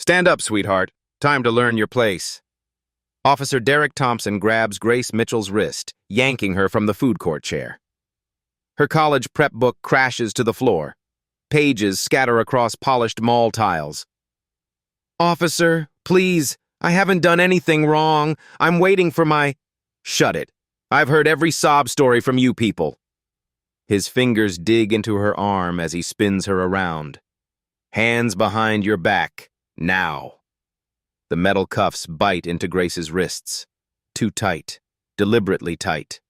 Stand up, sweetheart. Time to learn your place. Officer Derek Thompson grabs Grace Mitchell's wrist, yanking her from the food court chair. Her college prep book crashes to the floor. Pages scatter across polished mall tiles. Officer, please, I haven't done anything wrong. I'm waiting for my... Shut it. I've heard every sob story from you people. His fingers dig into her arm as he spins her around. Hands behind your back, now. The metal cuffs bite into Grace's wrists. Too tight, deliberately tight.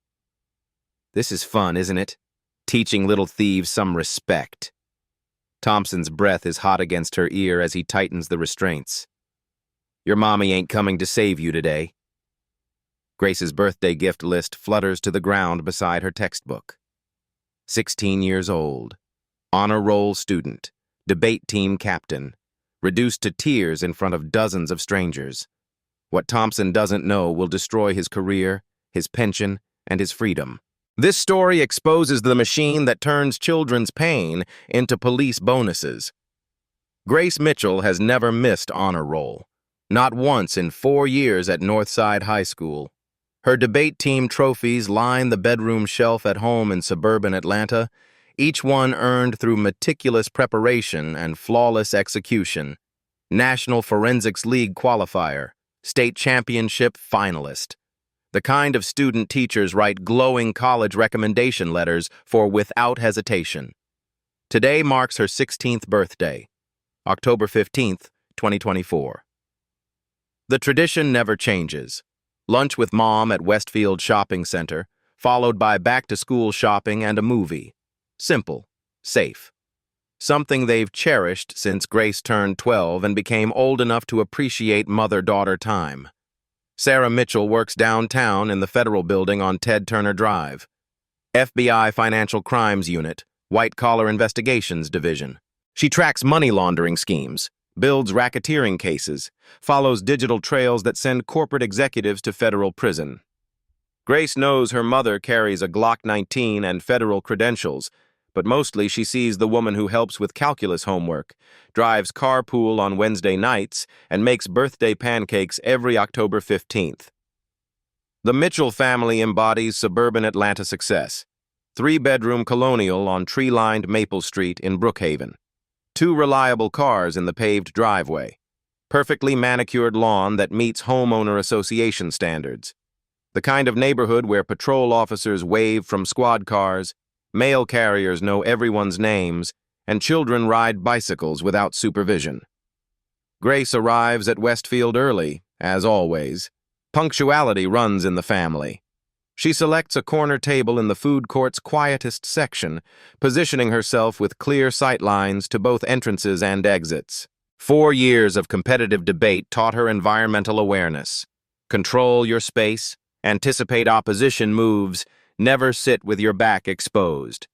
This is fun, isn't it? Teaching little thieves some respect. Thompson's breath is hot against her ear as he tightens the restraints. Your mommy ain't coming to save you today. Grace's birthday gift list flutters to the ground beside her textbook. 16 years old, honor roll student, debate team captain, reduced to tears in front of dozens of strangers. What Thompson doesn't know will destroy his career, his pension, and his freedom. This story exposes the machine that turns children's pain into police bonuses. Grace Mitchell has never missed honor roll, not once in 4 years at Northside High School. Her debate team trophies line the bedroom shelf at home in suburban Atlanta, each one earned through meticulous preparation and flawless execution. National Forensics League qualifier, state championship finalist. The kind of student teachers write glowing college recommendation letters for without hesitation. Today marks her 16th birthday, October 15th, 2024. The tradition never changes. Lunch with mom at Westfield Shopping Center, followed by back-to-school shopping and a movie. Simple, safe. Something they've cherished since Grace turned 12 and became old enough to appreciate mother-daughter time. Sarah Mitchell works downtown in the Federal Building on Ted Turner Drive. FBI Financial Crimes Unit, White Collar Investigations Division. She tracks money laundering schemes, builds racketeering cases, follows digital trails that send corporate executives to federal prison. Grace knows her mother carries a Glock 19 and federal credentials, but mostly she sees the woman who helps with calculus homework, drives carpool on Wednesday nights, and makes birthday pancakes every October 15th. The Mitchell family embodies suburban Atlanta success. 3-bedroom colonial on tree-lined Maple Street in Brookhaven. 2 reliable cars in the paved driveway. Perfectly manicured lawn that meets homeowner association standards. The kind of neighborhood where patrol officers wave from squad cars, mail carriers know everyone's names, and children ride bicycles without supervision. Grace arrives at Westfield early, as always. Punctuality runs in the family. She selects a corner table in the food court's quietest section, positioning herself with clear sight lines to both entrances and exits. 4 years of competitive debate taught her environmental awareness. Control your space, anticipate opposition moves, never sit with your back exposed.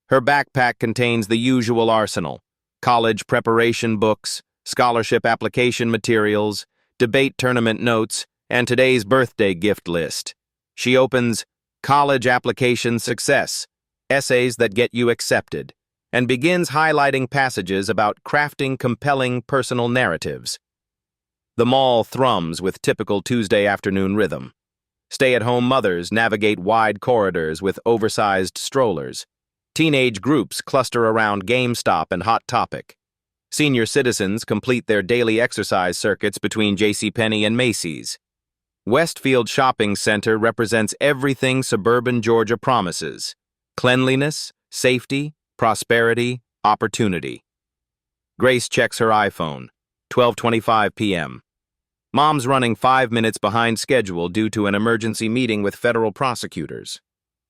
Her backpack contains the usual arsenal: college preparation books, scholarship application materials, debate tournament notes, and today's birthday gift list. She opens College Application Success, Essays That Get You Accepted, and begins highlighting passages about crafting compelling personal narratives. The mall thrums with typical Tuesday afternoon rhythm. Stay-at-home mothers navigate wide corridors with oversized strollers. Teenage groups cluster around GameStop and Hot Topic. Senior citizens complete their daily exercise circuits between JCPenney and Macy's. Westfield Shopping Center represents everything suburban Georgia promises: cleanliness, safety, prosperity, opportunity. Grace checks her iPhone, 12:25 p.m. Mom's running 5 minutes behind schedule due to an emergency meeting with federal prosecutors.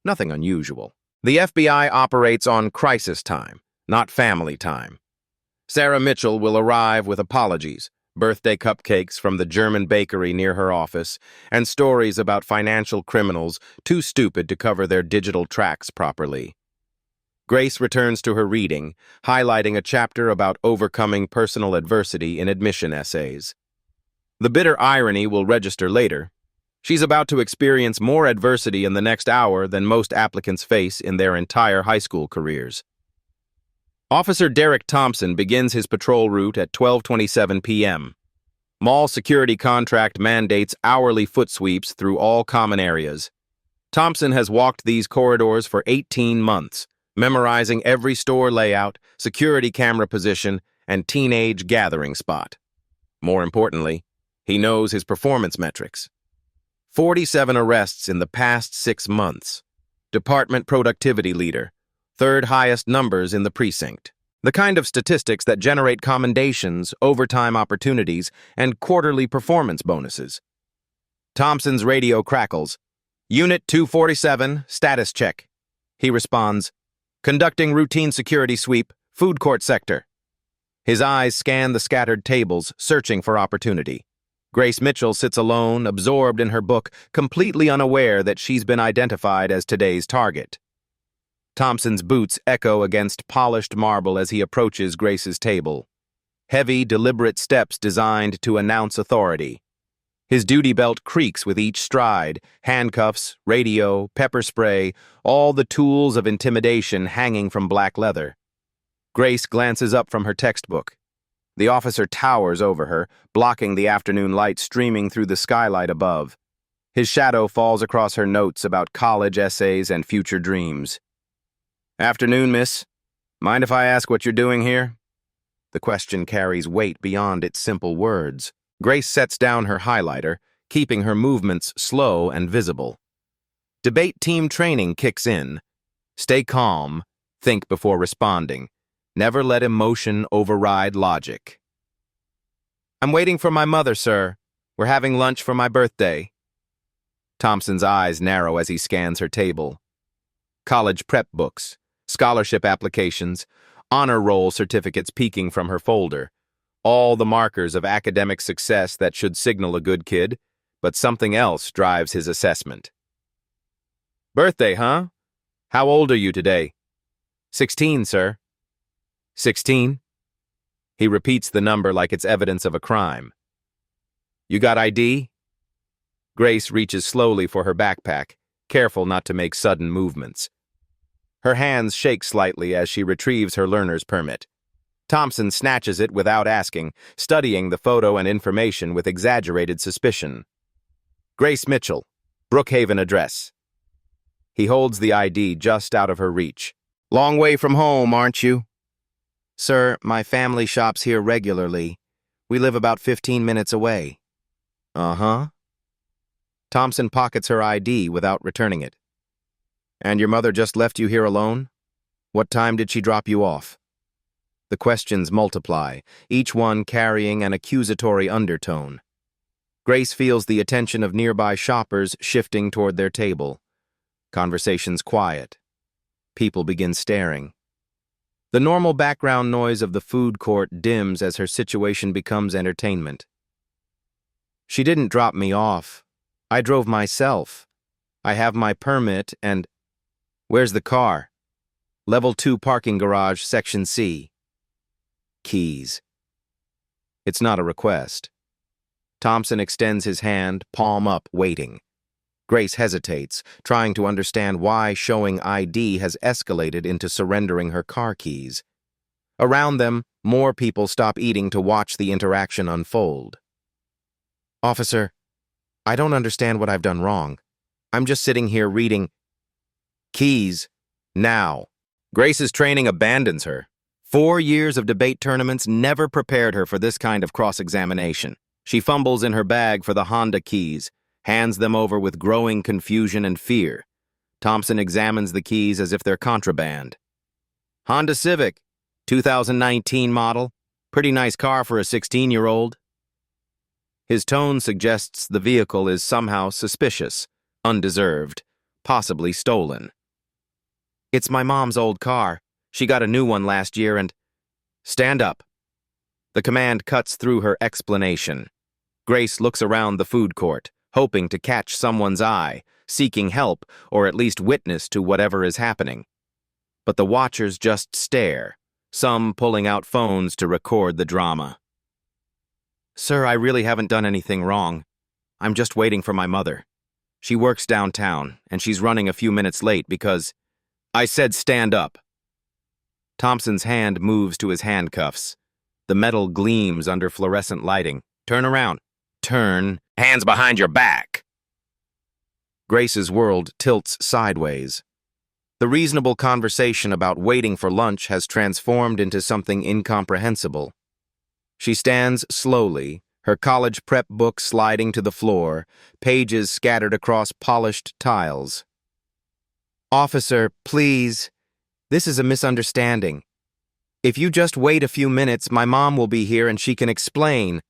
Nothing unusual. The FBI operates on crisis time, not family time. Sarah Mitchell will arrive with apologies, birthday cupcakes from the German bakery near her office, and stories about financial criminals too stupid to cover their digital tracks properly. Grace returns to her reading, highlighting a chapter about overcoming personal adversity in admission essays. The bitter irony will register later. She's about to experience more adversity in the next hour than most applicants face in their entire high school careers. Officer Derek Thompson begins his patrol route at 12:27 p.m. Mall security contract mandates hourly foot sweeps through all common areas. Thompson has walked these corridors for 18 months, memorizing every store layout, security camera position, and teenage gathering spot. More importantly, he knows his performance metrics. 47 arrests in the past 6 months. Department productivity leader. Third highest numbers in the precinct. The kind of statistics that generate commendations, overtime opportunities, and quarterly performance bonuses. Thompson's radio crackles. Unit 247, status check. He responds, conducting routine security sweep, food court sector. His eyes scan the scattered tables, searching for opportunity. Grace Mitchell sits alone, absorbed in her book, completely unaware that she's been identified as today's target. Thompson's boots echo against polished marble as he approaches Grace's table. Heavy, deliberate steps designed to announce authority. His duty belt creaks with each stride, handcuffs, radio, pepper spray, all the tools of intimidation hanging from black leather. Grace glances up from her textbook. The officer towers over her, blocking the afternoon light streaming through the skylight above. His shadow falls across her notes about college essays and future dreams. Afternoon, miss. Mind if I ask what you're doing here? The question carries weight beyond its simple words. Grace sets down her highlighter, keeping her movements slow and visible. Debate team training kicks in. Stay calm, think before responding. Never let emotion override logic. I'm waiting for my mother, sir. We're having lunch for my birthday. Thompson's eyes narrow as he scans her table. College prep books, scholarship applications, honor roll certificates peeking from her folder. All the markers of academic success that should signal a good kid, but something else drives his assessment. Birthday, huh? How old are you today? 16, sir. 16? He repeats the number like it's evidence of a crime. You got ID? Grace reaches slowly for her backpack, careful not to make sudden movements. Her hands shake slightly as she retrieves her learner's permit. Thompson snatches it without asking, studying the photo and information with exaggerated suspicion. Grace Mitchell, Brookhaven address. He holds the ID just out of her reach. Long way from home, aren't you? Sir, my family shops here regularly. We live about 15 minutes away. Uh-huh. Thompson pockets her ID without returning it. And your mother just left you here alone? What time did she drop you off? The questions multiply, each one carrying an accusatory undertone. Grace feels the attention of nearby shoppers shifting toward their table. Conversations quiet. People begin staring. The normal background noise of the food court dims as her situation becomes entertainment. She didn't drop me off. I drove myself. I have my permit and... Where's the car? Level 2 parking garage, Section C. Keys. It's not a request. Thompson extends his hand, palm up, waiting. Grace hesitates, trying to understand why showing ID has escalated into surrendering her car keys. Around them, more people stop eating to watch the interaction unfold. Officer, I don't understand what I've done wrong. I'm just sitting here reading. Keys. Now. Grace's training abandons her. 4 years of debate tournaments never prepared her for this kind of cross-examination. She fumbles in her bag for the Honda keys, hands them over with growing confusion and fear. Thompson examines the keys as if they're contraband. Honda Civic, 2019 model. Pretty nice car for a 16-year-old. His tone suggests the vehicle is somehow suspicious, undeserved, possibly stolen. It's my mom's old car. She got a new one last year and... Stand up. The command cuts through her explanation. Grace looks around the food court, hoping to catch someone's eye, seeking help or at least witness to whatever is happening. But the watchers just stare, some pulling out phones to record the drama. Sir, I really haven't done anything wrong. I'm just waiting for my mother. She works downtown, and she's running a few minutes late because... I said stand up. Thompson's hand moves to his handcuffs. The metal gleams under fluorescent lighting. Turn around. Turn. Hands behind your back. Grace's world tilts sideways. The reasonable conversation about waiting for lunch has transformed into something incomprehensible. She stands slowly, her college prep book sliding to the floor, pages scattered across polished tiles. "Officer, please. This is a misunderstanding. If you just wait a few minutes, my mom will be here and she can explain."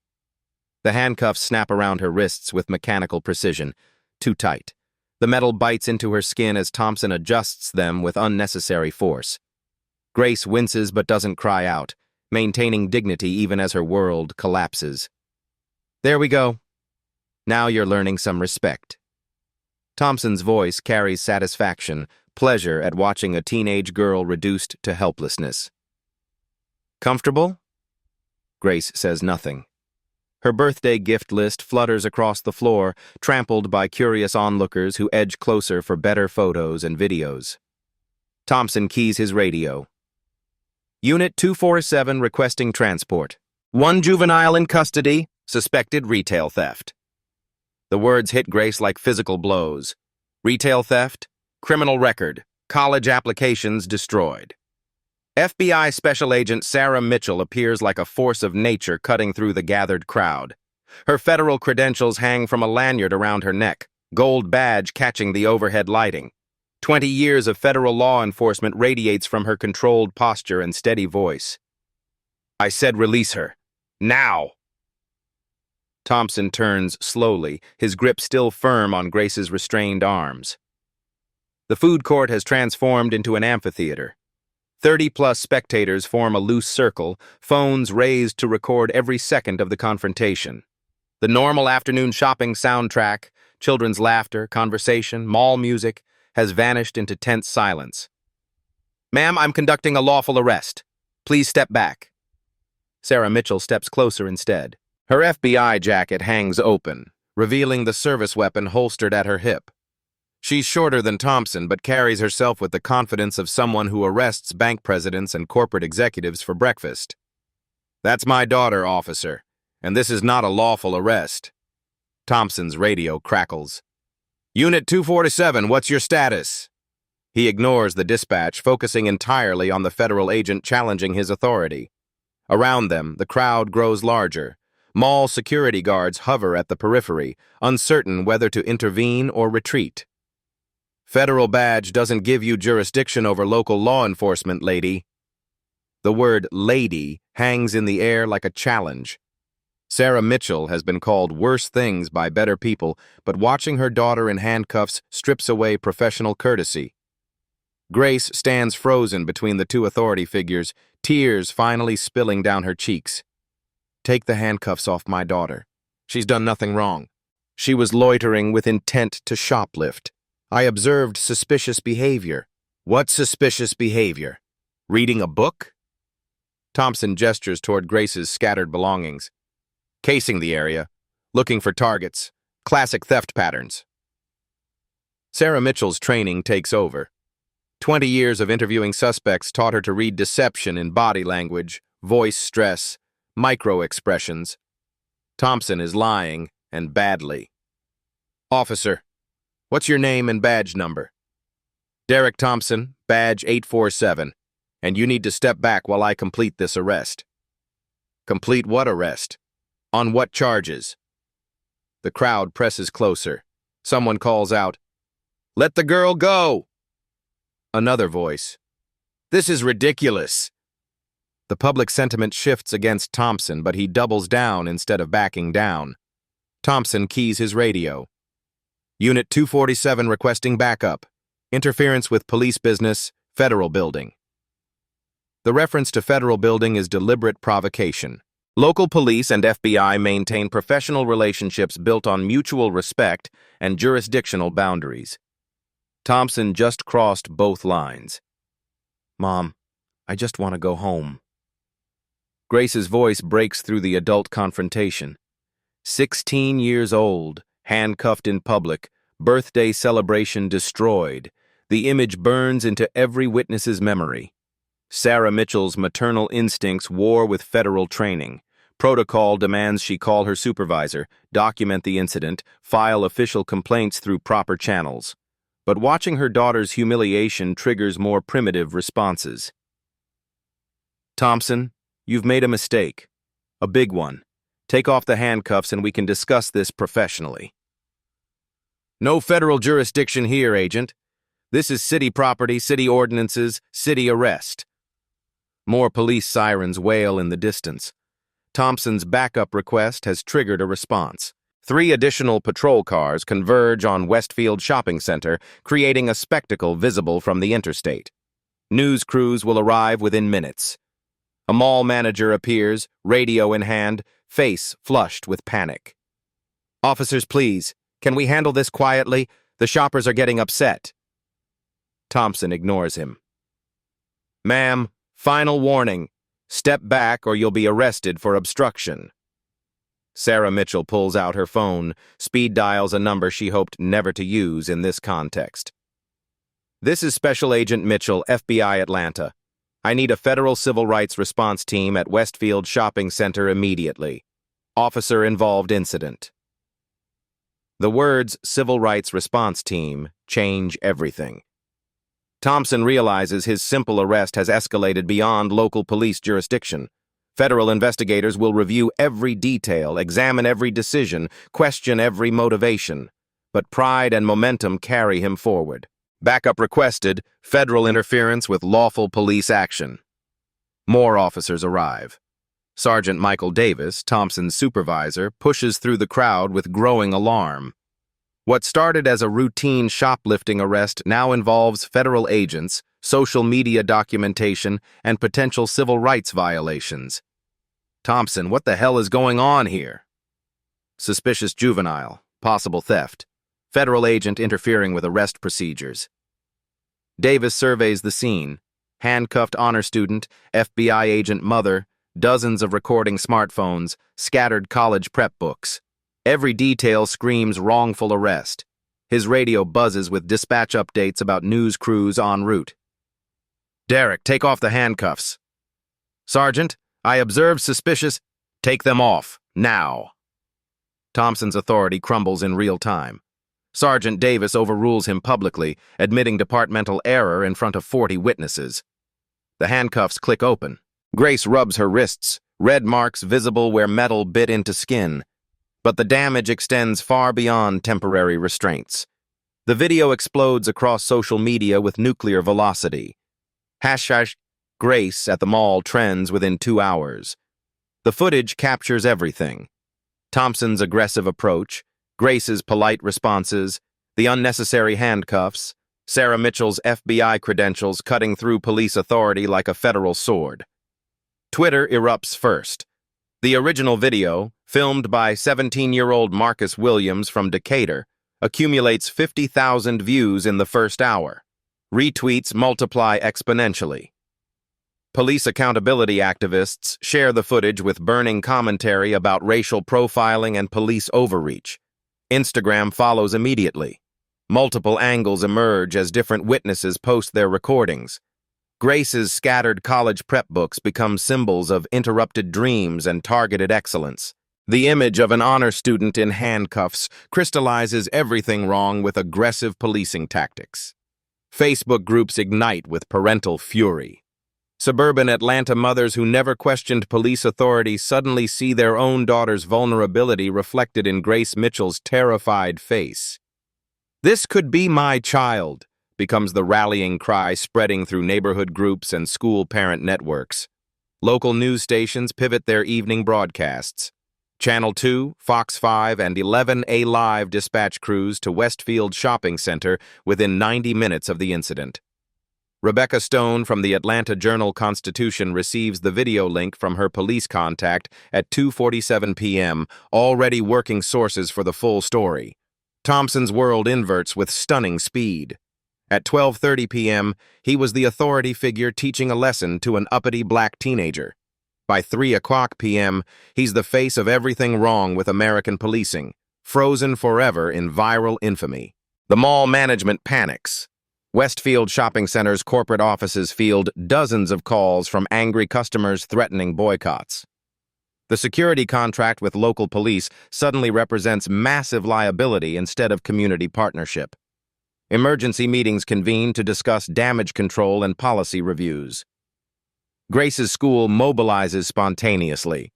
The handcuffs snap around her wrists with mechanical precision. Too tight. The metal bites into her skin as Thompson adjusts them with unnecessary force. Grace winces but doesn't cry out, maintaining dignity even as her world collapses. "There we go. Now you're learning some respect." Thompson's voice carries satisfaction, pleasure at watching a teenage girl reduced to helplessness. "Comfortable?" Grace says nothing. Her birthday gift list flutters across the floor, trampled by curious onlookers who edge closer for better photos and videos. Thompson keys his radio. "Unit 247 requesting transport. 1 juvenile in custody, suspected retail theft." The words hit Grace like physical blows. Retail theft, criminal record, college applications destroyed. FBI Special Agent Sarah Mitchell appears like a force of nature cutting through the gathered crowd. Her federal credentials hang from a lanyard around her neck, gold badge catching the overhead lighting. 20 years of federal law enforcement radiates from her controlled posture and steady voice. "I said release her. Now!" Thompson turns slowly, his grip still firm on Grace's restrained arms. The food court has transformed into an amphitheater. 30-plus spectators form a loose circle, phones raised to record every second of the confrontation. The normal afternoon shopping soundtrack, children's laughter, conversation, mall music, has vanished into tense silence. "Ma'am, I'm conducting a lawful arrest. Please step back." Sarah Mitchell steps closer instead. Her FBI jacket hangs open, revealing the service weapon holstered at her hip. She's shorter than Thompson, but carries herself with the confidence of someone who arrests bank presidents and corporate executives for breakfast. "That's my daughter, officer, and this is not a lawful arrest." Thompson's radio crackles. "Unit 247, what's your status?" He ignores the dispatch, focusing entirely on the federal agent challenging his authority. Around them, the crowd grows larger. Mall security guards hover at the periphery, uncertain whether to intervene or retreat. "Federal badge doesn't give you jurisdiction over local law enforcement, lady." The word lady hangs in the air like a challenge. Sarah Mitchell has been called worse things by better people, but watching her daughter in handcuffs strips away professional courtesy. Grace stands frozen between the two authority figures, tears finally spilling down her cheeks. "Take the handcuffs off my daughter. She's done nothing wrong. She was loitering with intent to shoplift. I observed suspicious behavior." "What suspicious behavior? Reading a book?" Thompson gestures toward Grace's scattered belongings. "Casing the area, looking for targets, classic theft patterns." Sarah Mitchell's training takes over. 20 years of interviewing suspects taught her to read deception in body language, voice stress, micro-expressions. Thompson is lying, and badly. "Officer, what's your name and badge number?" "Derek Thompson, badge 847, and you need to step back while I complete this arrest." "Complete what arrest? On what charges?" The crowd presses closer. Someone calls out, "Let the girl go!" Another voice, "This is ridiculous." The public sentiment shifts against Thompson, but he doubles down instead of backing down. Thompson keys his radio. "Unit 247 requesting backup. Interference with police business, federal building." The reference to federal building is deliberate provocation. Local police and FBI maintain professional relationships built on mutual respect and jurisdictional boundaries. Thompson just crossed both lines. "Mom, I just want to go home." Grace's voice breaks through the adult confrontation. 16 years old, handcuffed in public, birthday celebration destroyed. The image burns into every witness's memory. Sarah Mitchell's maternal instincts war with federal training. Protocol demands she call her supervisor, document the incident, file official complaints through proper channels. But watching her daughter's humiliation triggers more primitive responses. Thompson, you've made a mistake. A big one. Take off the handcuffs and we can discuss this professionally. No federal jurisdiction here, Agent. This is city property, city ordinances, city arrest. More police sirens wail in the distance. Thompson's backup request has triggered a response. 3 additional patrol cars converge on Westfield Shopping Center, creating a spectacle visible from the interstate. News crews will arrive within minutes. A mall manager appears, radio in hand, face flushed with panic. Officers, please, can we handle this quietly? The shoppers are getting upset. Thompson ignores him. Ma'am, final warning. Step back or you'll be arrested for obstruction. Sarah Mitchell pulls out her phone, speed dials a number she hoped never to use in this context. This is Special Agent Mitchell, FBI Atlanta. I need a federal civil rights response team at Westfield Shopping Center immediately. Officer-involved incident. The words civil rights response team change everything. Thompson realizes his simple arrest has escalated beyond local police jurisdiction. Federal investigators will review every detail, examine every decision, question every motivation. But pride and momentum carry him forward. Backup requested, federal interference with lawful police action. More officers arrive. Sergeant Michael Davis, Thompson's supervisor, pushes through the crowd with growing alarm. What started as a routine shoplifting arrest now involves federal agents, social media documentation, and potential civil rights violations. Thompson, what the hell is going on here? Suspicious juvenile, possible theft, federal agent interfering with arrest procedures. Davis surveys the scene. Handcuffed honor student, FBI agent mother, dozens of recording smartphones, scattered college prep books. Every detail screams wrongful arrest. His radio buzzes with dispatch updates about news crews en route. Derek, take off the handcuffs. Sergeant, I observed suspicious. Take them off, now. Thompson's authority crumbles in real time. Sergeant Davis overrules him publicly, admitting departmental error in front of 40 witnesses. The handcuffs click open. Grace rubs her wrists, red marks visible where metal bit into skin. But the damage extends far beyond temporary restraints. The video explodes across social media with nuclear velocity. Hashtag Grace at the mall trends within 2 hours. The footage captures everything. Thompson's aggressive approach, Grace's polite responses, the unnecessary handcuffs, Sarah Mitchell's FBI credentials cutting through police authority like a federal sword. Twitter erupts first. The original video, filmed by 17-year-old Marcus Williams from Decatur, accumulates 50,000 views in the first hour. Retweets multiply exponentially. Police accountability activists share the footage with burning commentary about racial profiling and police overreach. Instagram follows immediately. Multiple angles emerge as different witnesses post their recordings. Grace's scattered college prep books become symbols of interrupted dreams and targeted excellence. The image of an honor student in handcuffs crystallizes everything wrong with aggressive policing tactics. Facebook groups ignite with parental fury. Suburban Atlanta mothers who never questioned police authority suddenly see their own daughter's vulnerability reflected in Grace Mitchell's terrified face. "This could be my child," becomes the rallying cry spreading through neighborhood groups and school parent networks. Local news stations pivot their evening broadcasts. Channel 2, Fox 5, and 11A Live dispatch crews to Westfield Shopping Center within 90 minutes of the incident. Rebecca Stone from the Atlanta Journal-Constitution receives the video link from her police contact at 2:47 p.m., already working sources for the full story. Thompson's world inverts with stunning speed. At 12:30 p.m., he was the authority figure teaching a lesson to an uppity black teenager. By 3:00 p.m., he's the face of everything wrong with American policing, frozen forever in viral infamy. The mall management panics. Westfield Shopping Center's corporate offices field dozens of calls from angry customers threatening boycotts. The security contract with local police suddenly represents massive liability instead of community partnership. Emergency meetings convene to discuss damage control and policy reviews. Grace's school mobilizes spontaneously.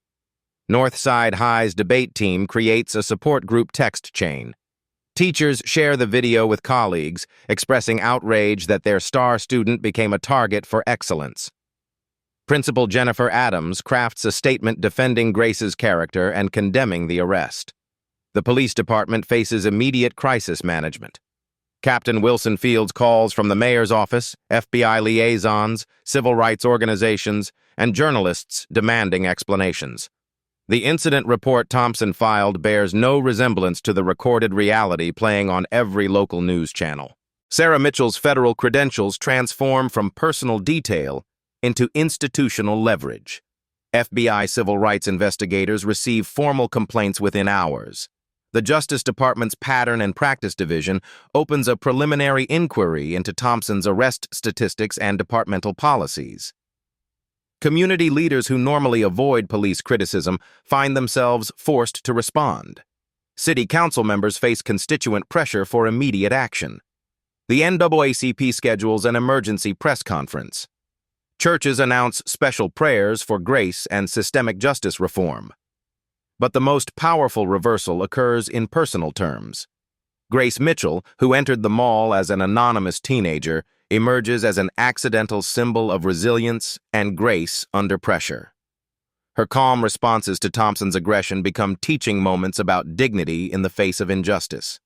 Northside High's debate team creates a support group text chain. Teachers share the video with colleagues, expressing outrage that their star student became a target for excellence. Principal Jennifer Adams crafts a statement defending Grace's character and condemning the arrest. The police department faces immediate crisis management. Captain Wilson fields calls from the mayor's office, FBI liaisons, civil rights organizations, and journalists demanding explanations. The incident report Thompson filed bears no resemblance to the recorded reality playing on every local news channel. Sarah Mitchell's federal credentials transform from personal detail into institutional leverage. FBI civil rights investigators receive formal complaints within hours. The Justice Department's Pattern and Practice Division opens a preliminary inquiry into Thompson's arrest statistics and departmental policies. Community leaders who normally avoid police criticism find themselves forced to respond. City council members face constituent pressure for immediate action. The NAACP schedules an emergency press conference. Churches announce special prayers for grace and systemic justice reform. But the most powerful reversal occurs in personal terms. Grace Mitchell, who entered the mall as an anonymous teenager, emerges as an accidental symbol of resilience and grace under pressure. Her calm responses to Thompson's aggression become teaching moments about dignity in the face of injustice.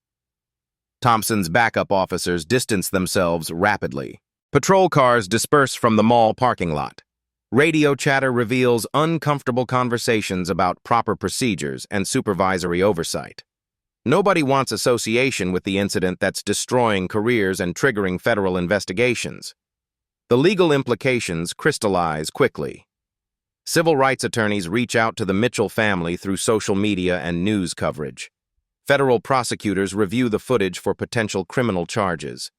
Thompson's backup officers distance themselves rapidly. Patrol cars disperse from the mall parking lot. Radio chatter reveals uncomfortable conversations about proper procedures and supervisory oversight. Nobody wants association with the incident that's destroying careers and triggering federal investigations. The legal implications crystallize quickly. Civil rights attorneys reach out to the Mitchell family through social media and news coverage. Federal prosecutors review the footage for potential criminal charges.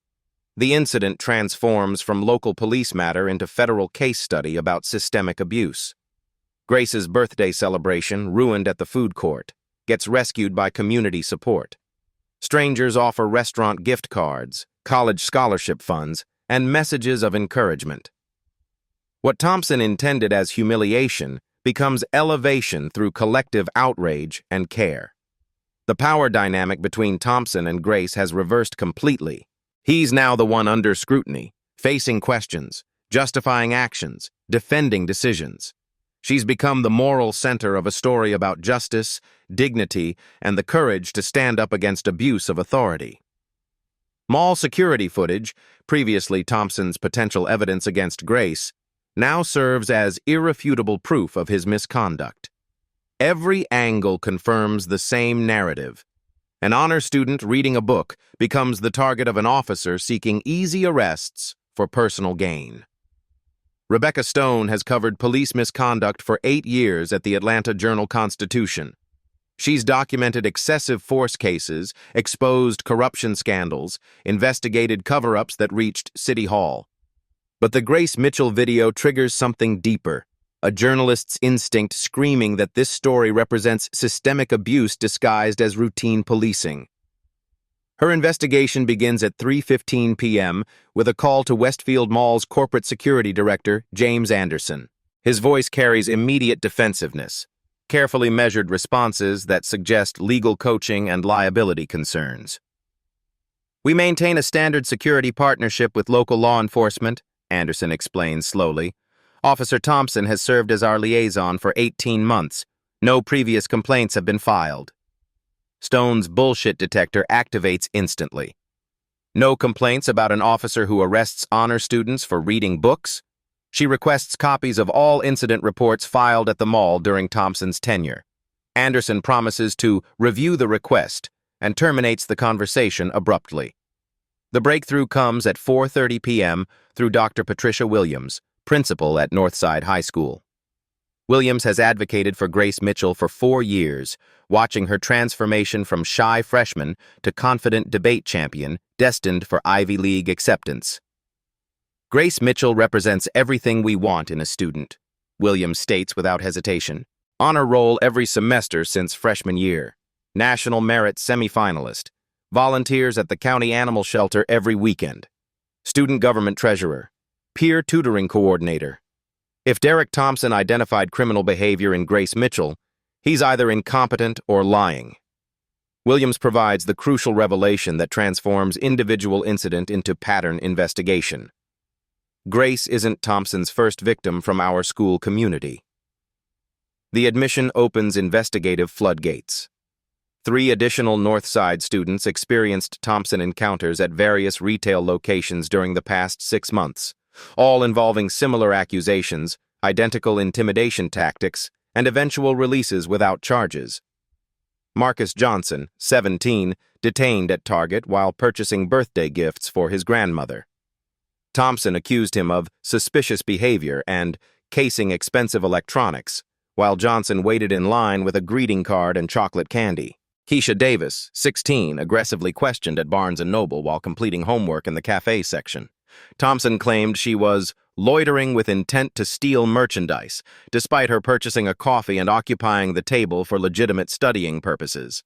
The incident transforms from local police matter into federal case study about systemic abuse. Grace's birthday celebration, ruined at the food court, gets rescued by community support. Strangers offer restaurant gift cards, college scholarship funds, and messages of encouragement. What Thompson intended as humiliation becomes elevation through collective outrage and care. The power dynamic between Thompson and Grace has reversed completely. He's now the one under scrutiny, facing questions, justifying actions, defending decisions. She's become the moral center of a story about justice, dignity, and the courage to stand up against abuse of authority. Mall security footage, previously Thompson's potential evidence against Grace, now serves as irrefutable proof of his misconduct. Every angle confirms the same narrative. An honor student reading a book becomes the target of an officer seeking easy arrests for personal gain. Rebecca Stone has covered police misconduct for 8 years at the Atlanta Journal-Constitution. She's documented excessive force cases, exposed corruption scandals, investigated cover-ups that reached City Hall. But the Grace Mitchell video triggers something deeper, a journalist's instinct screaming that this story represents systemic abuse disguised as routine policing. Her investigation begins at 3:15 p.m. with a call to Westfield Mall's corporate security director, James Anderson. His voice carries immediate defensiveness, carefully measured responses that suggest legal coaching and liability concerns. "We maintain a standard security partnership with local law enforcement," Anderson explains slowly. "Officer Thompson has served as our liaison for 18 months. No previous complaints have been filed." Stone's bullshit detector activates instantly. No complaints about an officer who arrests honor students for reading books? She requests copies of all incident reports filed at the mall during Thompson's tenure. Anderson promises to review the request and terminates the conversation abruptly. The breakthrough comes at 4:30 p.m. through Dr. Patricia Williams, principal at Northside High School. Williams has advocated for Grace Mitchell for 4 years, watching her transformation from shy freshman to confident debate champion destined for Ivy League acceptance. Grace Mitchell represents everything we want in a student, Williams states without hesitation. Honor roll every semester since freshman year. National Merit semifinalist. Volunteers at the county animal shelter every weekend. Student government treasurer. Peer tutoring coordinator. If Derek Thompson identified criminal behavior in Grace Mitchell, he's either incompetent or lying. Williams provides the crucial revelation that transforms individual incident into pattern investigation. Grace isn't Thompson's first victim from our school community. The admission opens investigative floodgates. 3 additional Northside students experienced Thompson encounters at various retail locations during the past 6 months, all involving similar accusations, identical intimidation tactics, and eventual releases without charges. Marcus Johnson, 17, detained at Target while purchasing birthday gifts for his grandmother. Thompson accused him of suspicious behavior and casing expensive electronics, while Johnson waited in line with a greeting card and chocolate candy. Keisha Davis, 16, aggressively questioned at Barnes & Noble while completing homework in the cafe section. Thompson claimed she was loitering with intent to steal merchandise, despite her purchasing a coffee and occupying the table for legitimate studying purposes.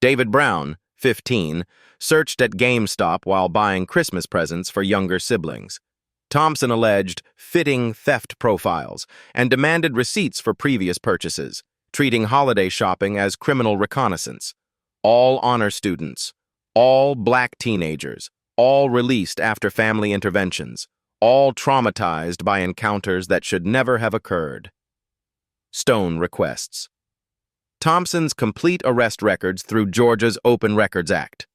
David Brown, 15, searched at GameStop while buying Christmas presents for younger siblings. Thompson alleged fitting theft profiles and demanded receipts for previous purchases, treating holiday shopping as criminal reconnaissance. All honor students, all black teenagers, all released after family interventions, all traumatized by encounters that should never have occurred. Stone requests Thompson's complete arrest records through Georgia's Open Records Act.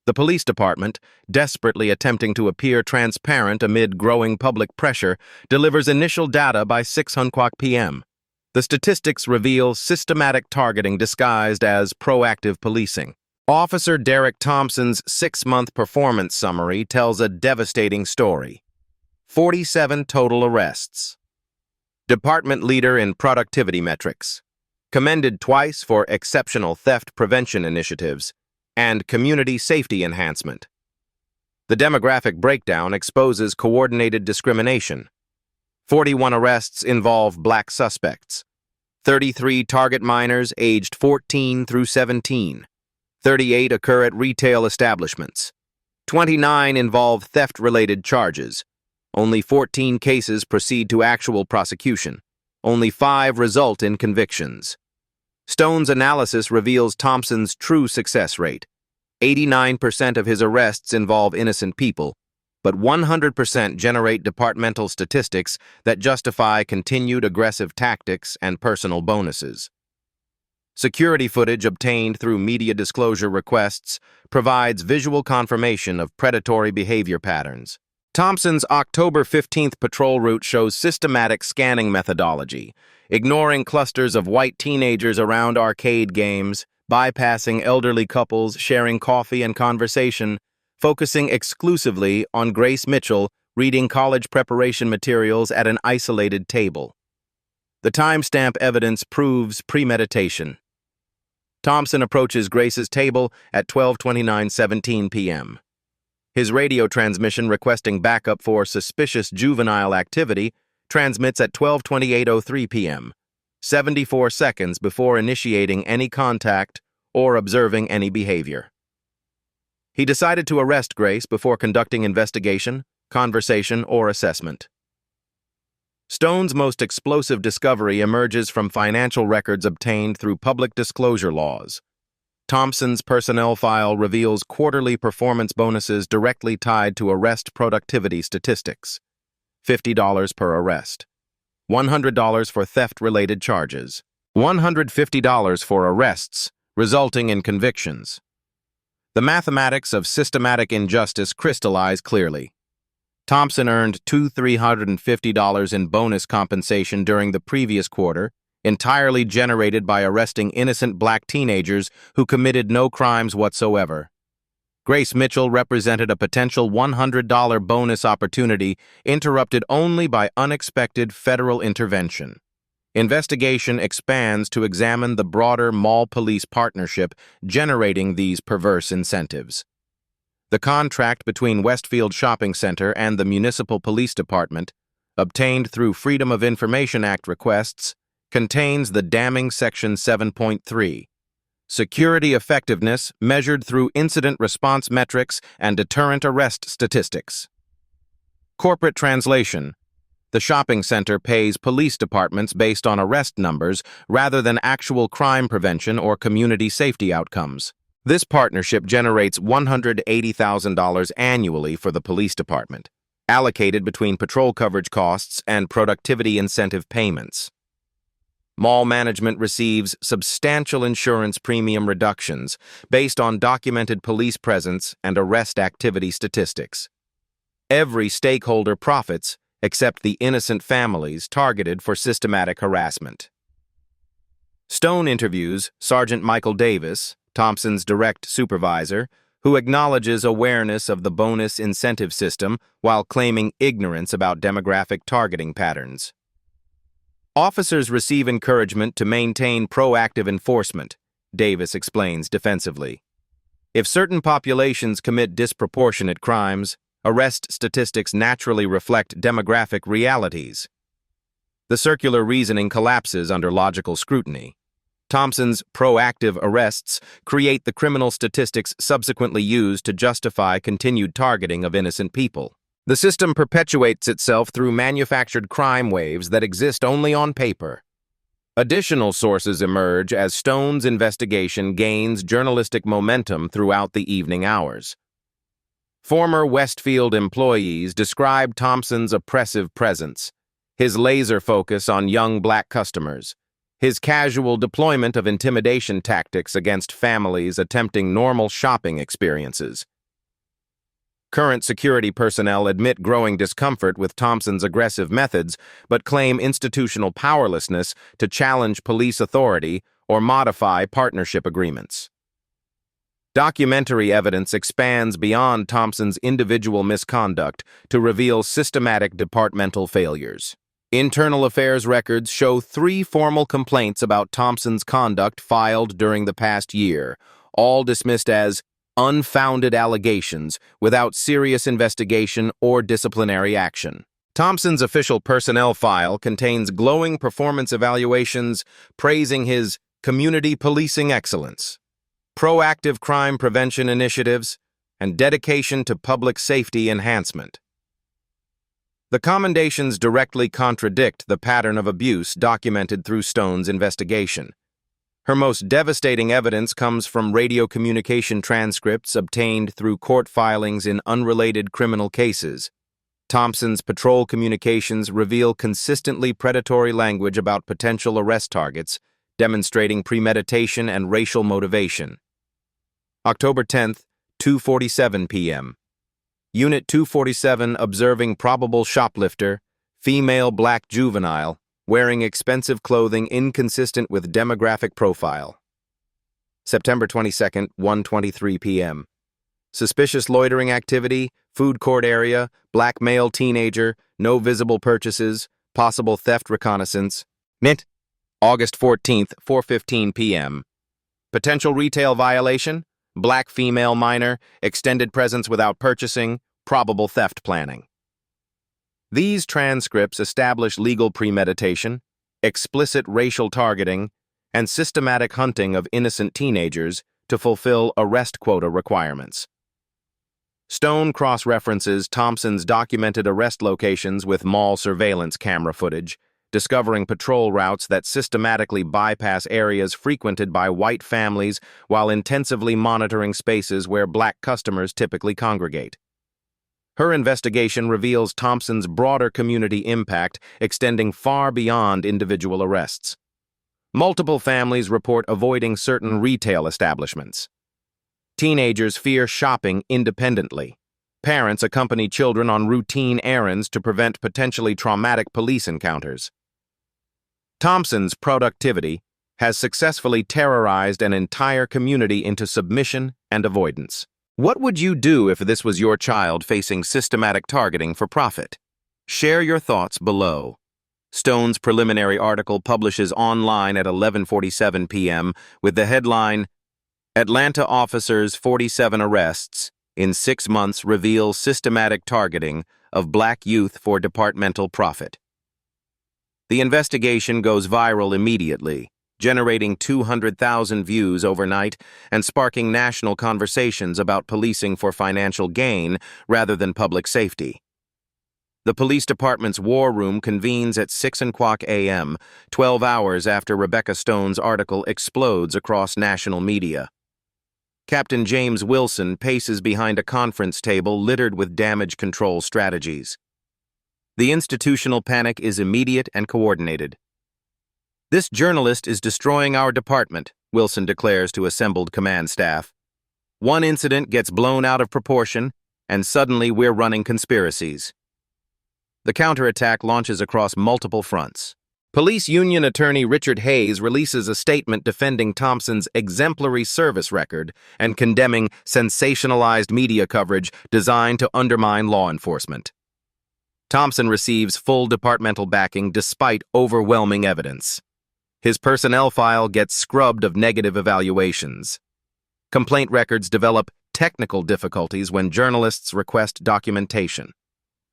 The police department, desperately attempting to appear transparent amid growing public pressure, delivers initial data by 6:00 p.m. The statistics reveal systematic targeting disguised as proactive policing. Officer Derek Thompson's 6-month performance summary tells a devastating story. 47 total arrests. Department leader in productivity metrics. Commended twice for exceptional theft prevention initiatives and community safety enhancement. The demographic breakdown exposes coordinated discrimination. 41 arrests involve black suspects. 33 target minors aged 14 through 17. 38 occur at retail establishments. 29 involve theft-related charges. Only 14 cases proceed to actual prosecution. Only 5 result in convictions. Stone's analysis reveals Thompson's true success rate. 89% of his arrests involve innocent people, but 100% generate departmental statistics that justify continued aggressive tactics and personal bonuses. Security footage obtained through media disclosure requests provides visual confirmation of predatory behavior patterns. Thompson's October 15th patrol route shows systematic scanning methodology, ignoring clusters of white teenagers around arcade games, bypassing elderly couples sharing coffee and conversation, focusing exclusively on Grace Mitchell reading college preparation materials at an isolated table. The timestamp evidence proves premeditation. Thompson approaches Grace's table at 12:29:17 p.m. His radio transmission requesting backup for suspicious juvenile activity transmits at 12:28:03 p.m., 74 seconds before initiating any contact or observing any behavior. He decided to arrest Grace before conducting investigation, conversation, or assessment. Stone's most explosive discovery emerges from financial records obtained through public disclosure laws. Thompson's personnel file reveals quarterly performance bonuses directly tied to arrest productivity statistics. $50 per arrest. $100 for theft-related charges. $150 for arrests, resulting in convictions. The mathematics of systematic injustice crystallize clearly. Thompson earned $350 in bonus compensation during the previous quarter, entirely generated by arresting innocent black teenagers who committed no crimes whatsoever. Grace Mitchell represented a potential $100 bonus opportunity interrupted only by unexpected federal intervention. Investigation expands to examine the broader mall-police partnership generating these perverse incentives. The contract between Westfield Shopping Center and the Municipal Police Department, obtained through Freedom of Information Act requests, contains the damning Section 7.3, security effectiveness measured through incident response metrics and deterrent arrest statistics. Corporate translation: the shopping center pays police departments based on arrest numbers rather than actual crime prevention or community safety outcomes. This partnership generates $180,000 annually for the police department, allocated between patrol coverage costs and productivity incentive payments. Mall management receives substantial insurance premium reductions based on documented police presence and arrest activity statistics. Every stakeholder profits except the innocent families targeted for systematic harassment. Stone interviews Sergeant Michael Davis, Thompson's direct supervisor, who acknowledges awareness of the bonus incentive system while claiming ignorance about demographic targeting patterns. Officers receive encouragement to maintain proactive enforcement, Davis explains defensively. If certain populations commit disproportionate crimes, arrest statistics naturally reflect demographic realities. The circular reasoning collapses under logical scrutiny. Thompson's proactive arrests create the criminal statistics subsequently used to justify continued targeting of innocent people. The system perpetuates itself through manufactured crime waves that exist only on paper. Additional sources emerge as Stone's investigation gains journalistic momentum throughout the evening hours. Former Westfield employees describe Thompson's oppressive presence, his laser focus on young black customers, his casual deployment of intimidation tactics against families attempting normal shopping experiences. Current security personnel admit growing discomfort with Thompson's aggressive methods, but claim institutional powerlessness to challenge police authority or modify partnership agreements. Documentary evidence expands beyond Thompson's individual misconduct to reveal systematic departmental failures. Internal affairs records show 3 formal complaints about Thompson's conduct filed during the past year, all dismissed as unfounded allegations without serious investigation or disciplinary action. Thompson's official personnel file contains glowing performance evaluations praising his community policing excellence, proactive crime prevention initiatives, and dedication to public safety enhancement. The commendations directly contradict the pattern of abuse documented through Stone's investigation. Her most devastating evidence comes from radio communication transcripts obtained through court filings in unrelated criminal cases. Thompson's patrol communications reveal consistently predatory language about potential arrest targets, demonstrating premeditation and racial motivation. October 10th, 2:47 p.m. Unit 247 observing probable shoplifter, female black juvenile, wearing expensive clothing inconsistent with demographic profile. September 22nd, 1:23 p.m. Suspicious loitering activity, food court area, black male teenager, no visible purchases, possible theft reconnaissance. Mint. August 14th, 4:15 p.m. Potential retail violation, black female minor, extended presence without purchasing, probable theft planning. These transcripts establish legal premeditation, explicit racial targeting, and systematic hunting of innocent teenagers to fulfill arrest quota requirements. Stone cross-references Thompson's documented arrest locations with mall surveillance camera footage, discovering patrol routes that systematically bypass areas frequented by white families while intensively monitoring spaces where black customers typically congregate. Her investigation reveals Thompson's broader community impact extending far beyond individual arrests. Multiple families report avoiding certain retail establishments. Teenagers fear shopping independently. Parents accompany children on routine errands to prevent potentially traumatic police encounters. Thompson's productivity has successfully terrorized an entire community into submission and avoidance. What would you do if this was your child facing systematic targeting for profit? Share your thoughts below. Stone's preliminary article publishes online at 11:47 p.m. with the headline, Atlanta Officers 47 Arrests, in 6 months reveals systematic targeting of black youth for departmental profit. The investigation goes viral immediately, generating 200,000 views overnight and sparking national conversations about policing for financial gain rather than public safety. The police department's war room convenes at 6:00 a.m., 12 hours after Rebecca Stone's article explodes across national media. Captain James Wilson paces behind a conference table littered with damage control strategies. The institutional panic is immediate and coordinated. "This journalist is destroying our department," Wilson declares to assembled command staff. "One incident gets blown out of proportion, and suddenly we're running conspiracies." The counterattack launches across multiple fronts. Police union attorney Richard Hayes releases a statement defending Thompson's exemplary service record and condemning sensationalized media coverage designed to undermine law enforcement. Thompson receives full departmental backing despite overwhelming evidence. His personnel file gets scrubbed of negative evaluations. Complaint records develop technical difficulties when journalists request documentation.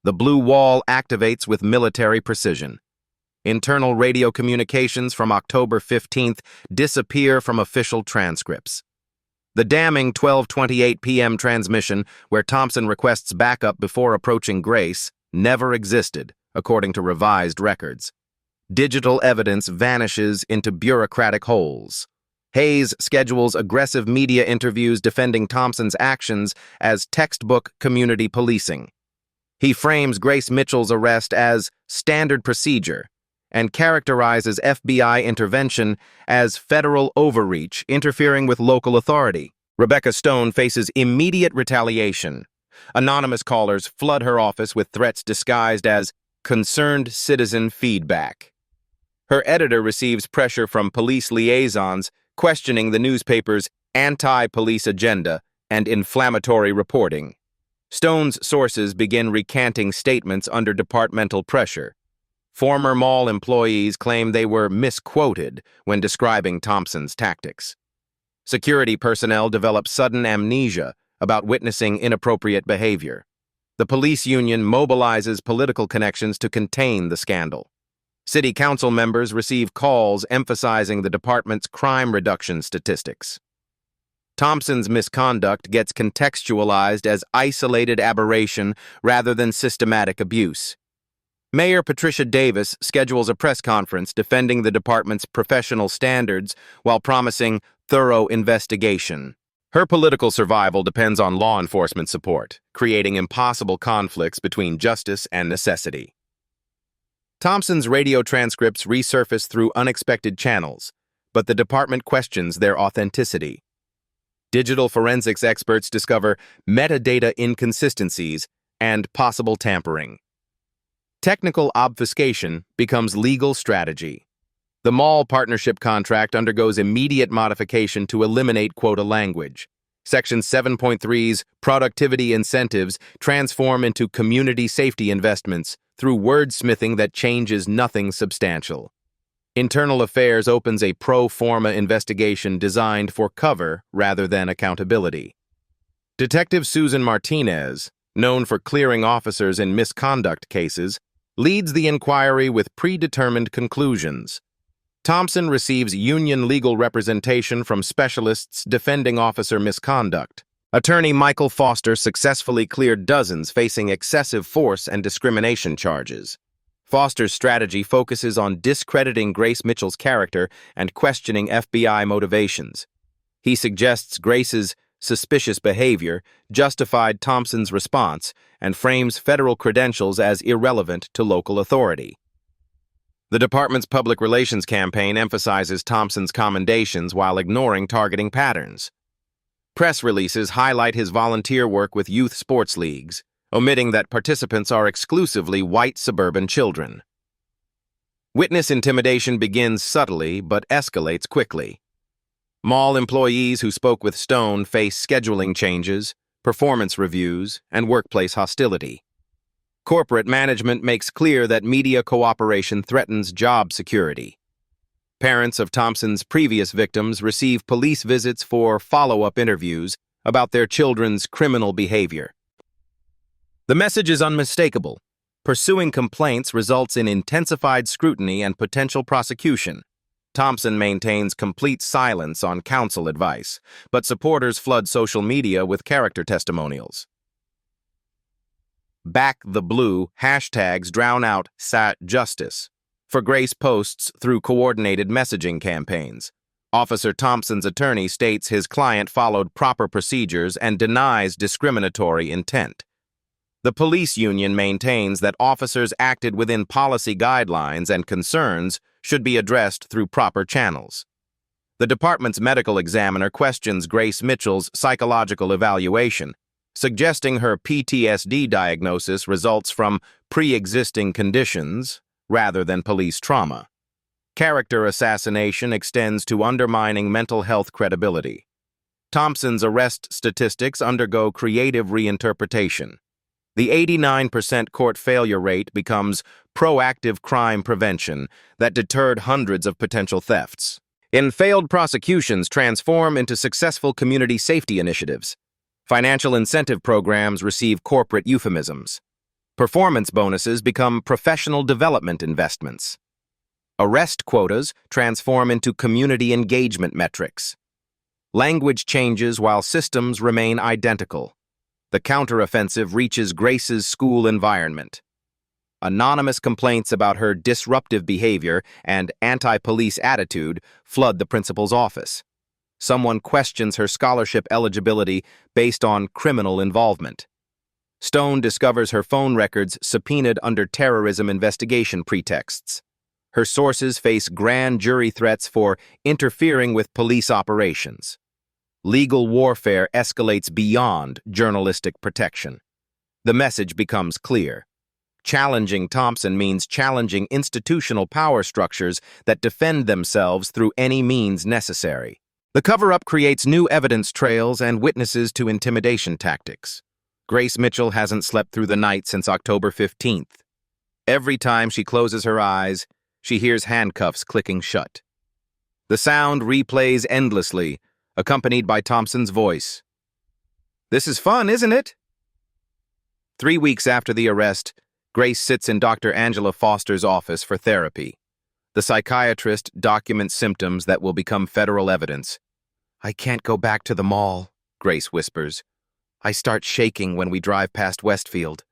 The blue wall activates with military precision. Internal radio communications from October 15th disappear from official transcripts. The damning 12:28 p.m. transmission, where Thompson requests backup before approaching Grace, never existed, according to revised records. Digital evidence vanishes into bureaucratic holes. Hayes schedules aggressive media interviews defending Thompson's actions as textbook community policing. He frames Grace Mitchell's arrest as standard procedure and characterizes FBI intervention as federal overreach interfering with local authority. Rebecca Stone faces immediate retaliation. Anonymous callers flood her office with threats disguised as concerned citizen feedback. Her editor receives pressure from police liaisons questioning the newspaper's anti-police agenda and inflammatory reporting. Stone's sources begin recanting statements under departmental pressure. Former mall employees claim they were misquoted when describing Thompson's tactics. Security personnel develop sudden amnesia about witnessing inappropriate behavior. The police union mobilizes political connections to contain the scandal. City council members receive calls emphasizing the department's crime reduction statistics. Thompson's misconduct gets contextualized as isolated aberration rather than systematic abuse. Mayor Patricia Davis schedules a press conference defending the department's professional standards while promising thorough investigation. Her political survival depends on law enforcement support, creating impossible conflicts between justice and necessity. Thompson's radio transcripts resurface through unexpected channels, but the department questions their authenticity. Digital forensics experts discover metadata inconsistencies and possible tampering. Technical obfuscation becomes legal strategy. The mall partnership contract undergoes immediate modification to eliminate quota language. Section 7.3's productivity incentives transform into community safety investments through wordsmithing that changes nothing substantial. Internal Affairs opens a pro forma investigation designed for cover rather than accountability. Detective Susan Martinez, known for clearing officers in misconduct cases, leads the inquiry with predetermined conclusions. Thompson receives union legal representation from specialists defending officer misconduct. Attorney Michael Foster successfully cleared dozens facing excessive force and discrimination charges. Foster's strategy focuses on discrediting Grace Mitchell's character and questioning FBI motivations. He suggests Grace's suspicious behavior justified Thompson's response and frames federal credentials as irrelevant to local authority. The department's public relations campaign emphasizes Thompson's commendations while ignoring targeting patterns. Press releases highlight his volunteer work with youth sports leagues, omitting that participants are exclusively white suburban children. Witness intimidation begins subtly but escalates quickly. Mall employees who spoke with Stone face scheduling changes, performance reviews, and workplace hostility. Corporate management makes clear that media cooperation threatens job security. Parents of Thompson's previous victims receive police visits for follow-up interviews, about their children's criminal behavior. The message is unmistakable. Pursuing complaints results in intensified scrutiny and potential prosecution. Thompson maintains complete silence on counsel advice, but supporters flood social media with character testimonials. Back the Blue hashtags drown out justice for Grace posts through coordinated messaging campaigns. Officer Thompson's attorney states his client followed proper procedures and denies discriminatory intent. The police union maintains that officers acted within policy guidelines and concerns should be addressed through proper channels. The department's medical examiner questions Grace Mitchell's psychological evaluation, suggesting her PTSD diagnosis results from pre-existing conditions rather than police trauma. Character assassination extends to undermining mental health credibility. Thompson's arrest statistics undergo creative reinterpretation. The 89% court failure rate becomes proactive crime prevention that deterred hundreds of potential thefts. Failed prosecutions transform into successful community safety initiatives. Financial incentive programs receive corporate euphemisms. Performance bonuses become professional development investments. Arrest quotas transform into community engagement metrics. Language changes while systems remain identical. The counteroffensive reaches Grace's school environment. Anonymous complaints about her disruptive behavior and anti-police attitude flood the principal's office. Someone questions her scholarship eligibility based on criminal involvement. Stone discovers her phone records subpoenaed under terrorism investigation pretexts. Her sources face grand jury threats for interfering with police operations. Legal warfare escalates beyond journalistic protection. The message becomes clear. Challenging Thompson means challenging institutional power structures that defend themselves through any means necessary. The cover-up creates new evidence trails and witnesses to intimidation tactics. Grace Mitchell hasn't slept through the night since October 15th. Every time she closes her eyes, she hears handcuffs clicking shut. The sound replays endlessly, accompanied by Thompson's voice. "This is fun, isn't it?" 3 weeks after the arrest, Grace sits in Dr. Angela Foster's office for therapy. The psychiatrist documents symptoms that will become federal evidence. "I can't go back to the mall," Grace whispers. "I start shaking when we drive past Westfield.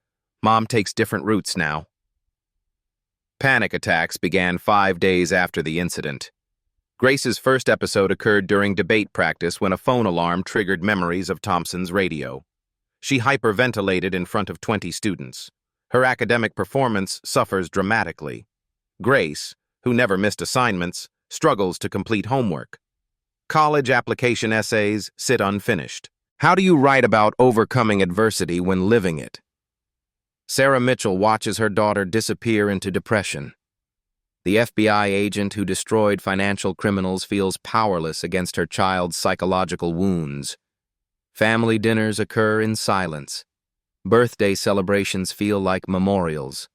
Mom takes different routes now." Panic attacks began 5 days after the incident. Grace's first episode occurred during debate practice when a phone alarm triggered memories of Thompson's radio. She hyperventilated in front of 20 students. Her academic performance suffers dramatically. Grace, who never missed assignments, struggles to complete homework. College application essays sit unfinished. How do you write about overcoming adversity when living it? Sarah Mitchell watches her daughter disappear into depression. The FBI agent who destroyed financial criminals feels powerless against her child's psychological wounds. Family dinners occur in silence. Birthday celebrations feel like memorials.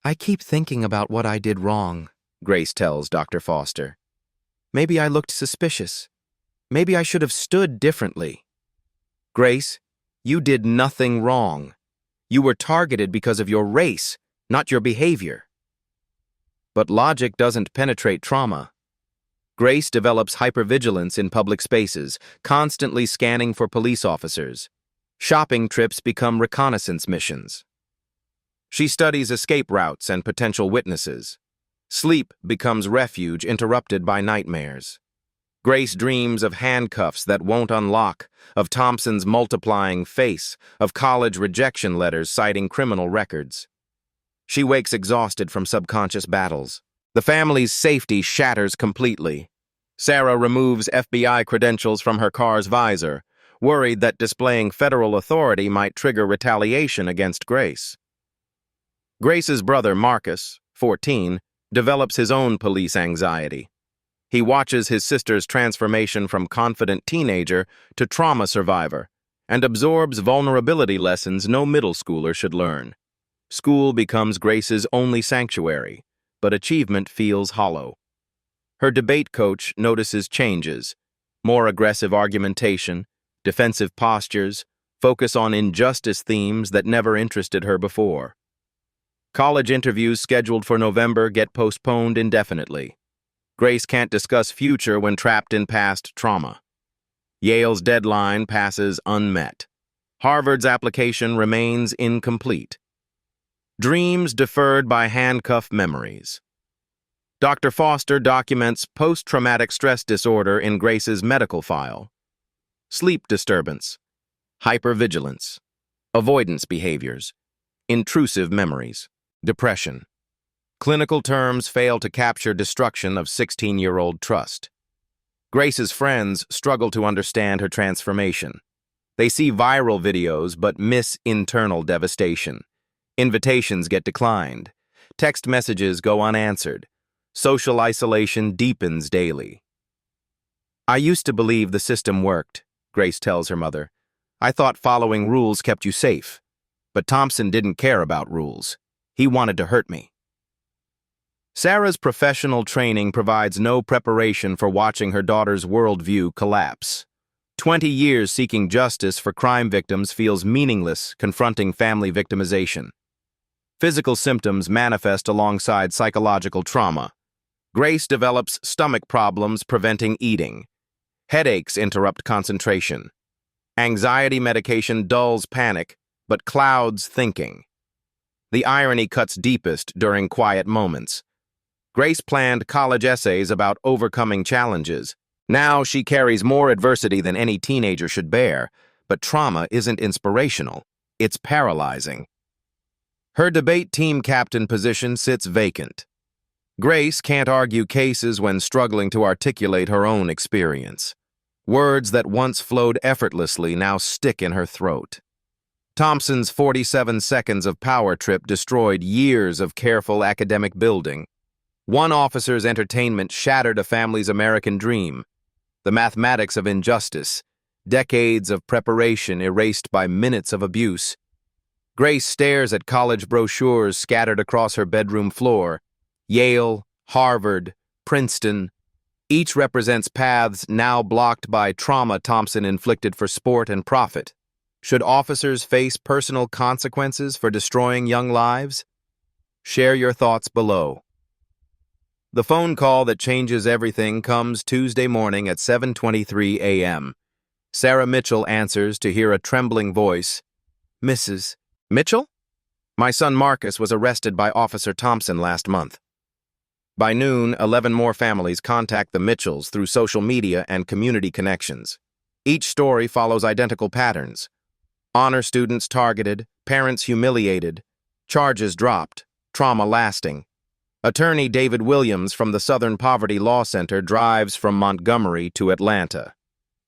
"I keep thinking about what I did wrong," Grace tells Dr. Foster. "Maybe I looked suspicious. Maybe I should have stood differently." "Grace, you did nothing wrong. You were targeted because of your race, not your behavior." But logic doesn't penetrate trauma. Grace develops hypervigilance in public spaces, constantly scanning for police officers. Shopping trips become reconnaissance missions. She studies escape routes and potential witnesses. Sleep becomes refuge interrupted by nightmares. Grace dreams of handcuffs that won't unlock, of Thompson's multiplying face, of college rejection letters citing criminal records. She wakes exhausted from subconscious battles. The family's safety shatters completely. Sarah removes FBI credentials from her car's visor, worried that displaying federal authority might trigger retaliation against Grace. Grace's brother, Marcus, 14, develops his own police anxiety. He watches his sister's transformation from confident teenager to trauma survivor and absorbs vulnerability lessons no middle schooler should learn. School becomes Grace's only sanctuary, but achievement feels hollow. Her debate coach notices changes: more aggressive argumentation, defensive postures, focus on injustice themes that never interested her before. College interviews scheduled for November get postponed indefinitely. Grace can't discuss future when trapped in past trauma. Yale's deadline passes unmet. Harvard's application remains incomplete. Dreams deferred by handcuff memories. Dr. Foster documents post-traumatic stress disorder in Grace's medical file. Sleep disturbance, hypervigilance, avoidance behaviors, intrusive memories, depression. Clinical terms fail to capture destruction of 16-year-old trust. Grace's friends struggle to understand her transformation. They see viral videos but miss internal devastation. Invitations get declined. Text messages go unanswered. Social isolation deepens daily. "I used to believe the system worked," Grace tells her mother. "I thought following rules kept you safe. But Thompson didn't care about rules. He wanted to hurt me." Sarah's professional training provides no preparation for watching her daughter's worldview collapse. 20 years seeking justice for crime victims feels meaningless confronting family victimization. Physical symptoms manifest alongside psychological trauma. Grace develops stomach problems preventing eating. Headaches interrupt concentration. Anxiety medication dulls panic, but clouds thinking. The irony cuts deepest during quiet moments. Grace planned college essays about overcoming challenges. Now she carries more adversity than any teenager should bear, but trauma isn't inspirational. It's paralyzing. Her debate team captain position sits vacant. Grace can't argue cases when struggling to articulate her own experience. Words that once flowed effortlessly now stick in her throat. Thompson's 47 seconds of power trip destroyed years of careful academic building. One officer's entertainment shattered a family's American dream. The mathematics of injustice, decades of preparation erased by minutes of abuse. Grace stares at college brochures scattered across her bedroom floor. Yale, Harvard, Princeton. Each represents paths now blocked by trauma Thompson inflicted for sport and profit. Should officers face personal consequences for destroying young lives? Share your thoughts below. The phone call that changes everything comes Tuesday morning at 7:23 a.m. Sarah Mitchell answers to hear a trembling voice. "Mrs. Mitchell? My son Marcus was arrested by Officer Thompson last month." By noon, 11 more families contact the Mitchells through social media and community connections. Each story follows identical patterns. Honor students targeted, parents humiliated, charges dropped, trauma lasting. Attorney David Williams from the Southern Poverty Law Center drives from Montgomery to Atlanta.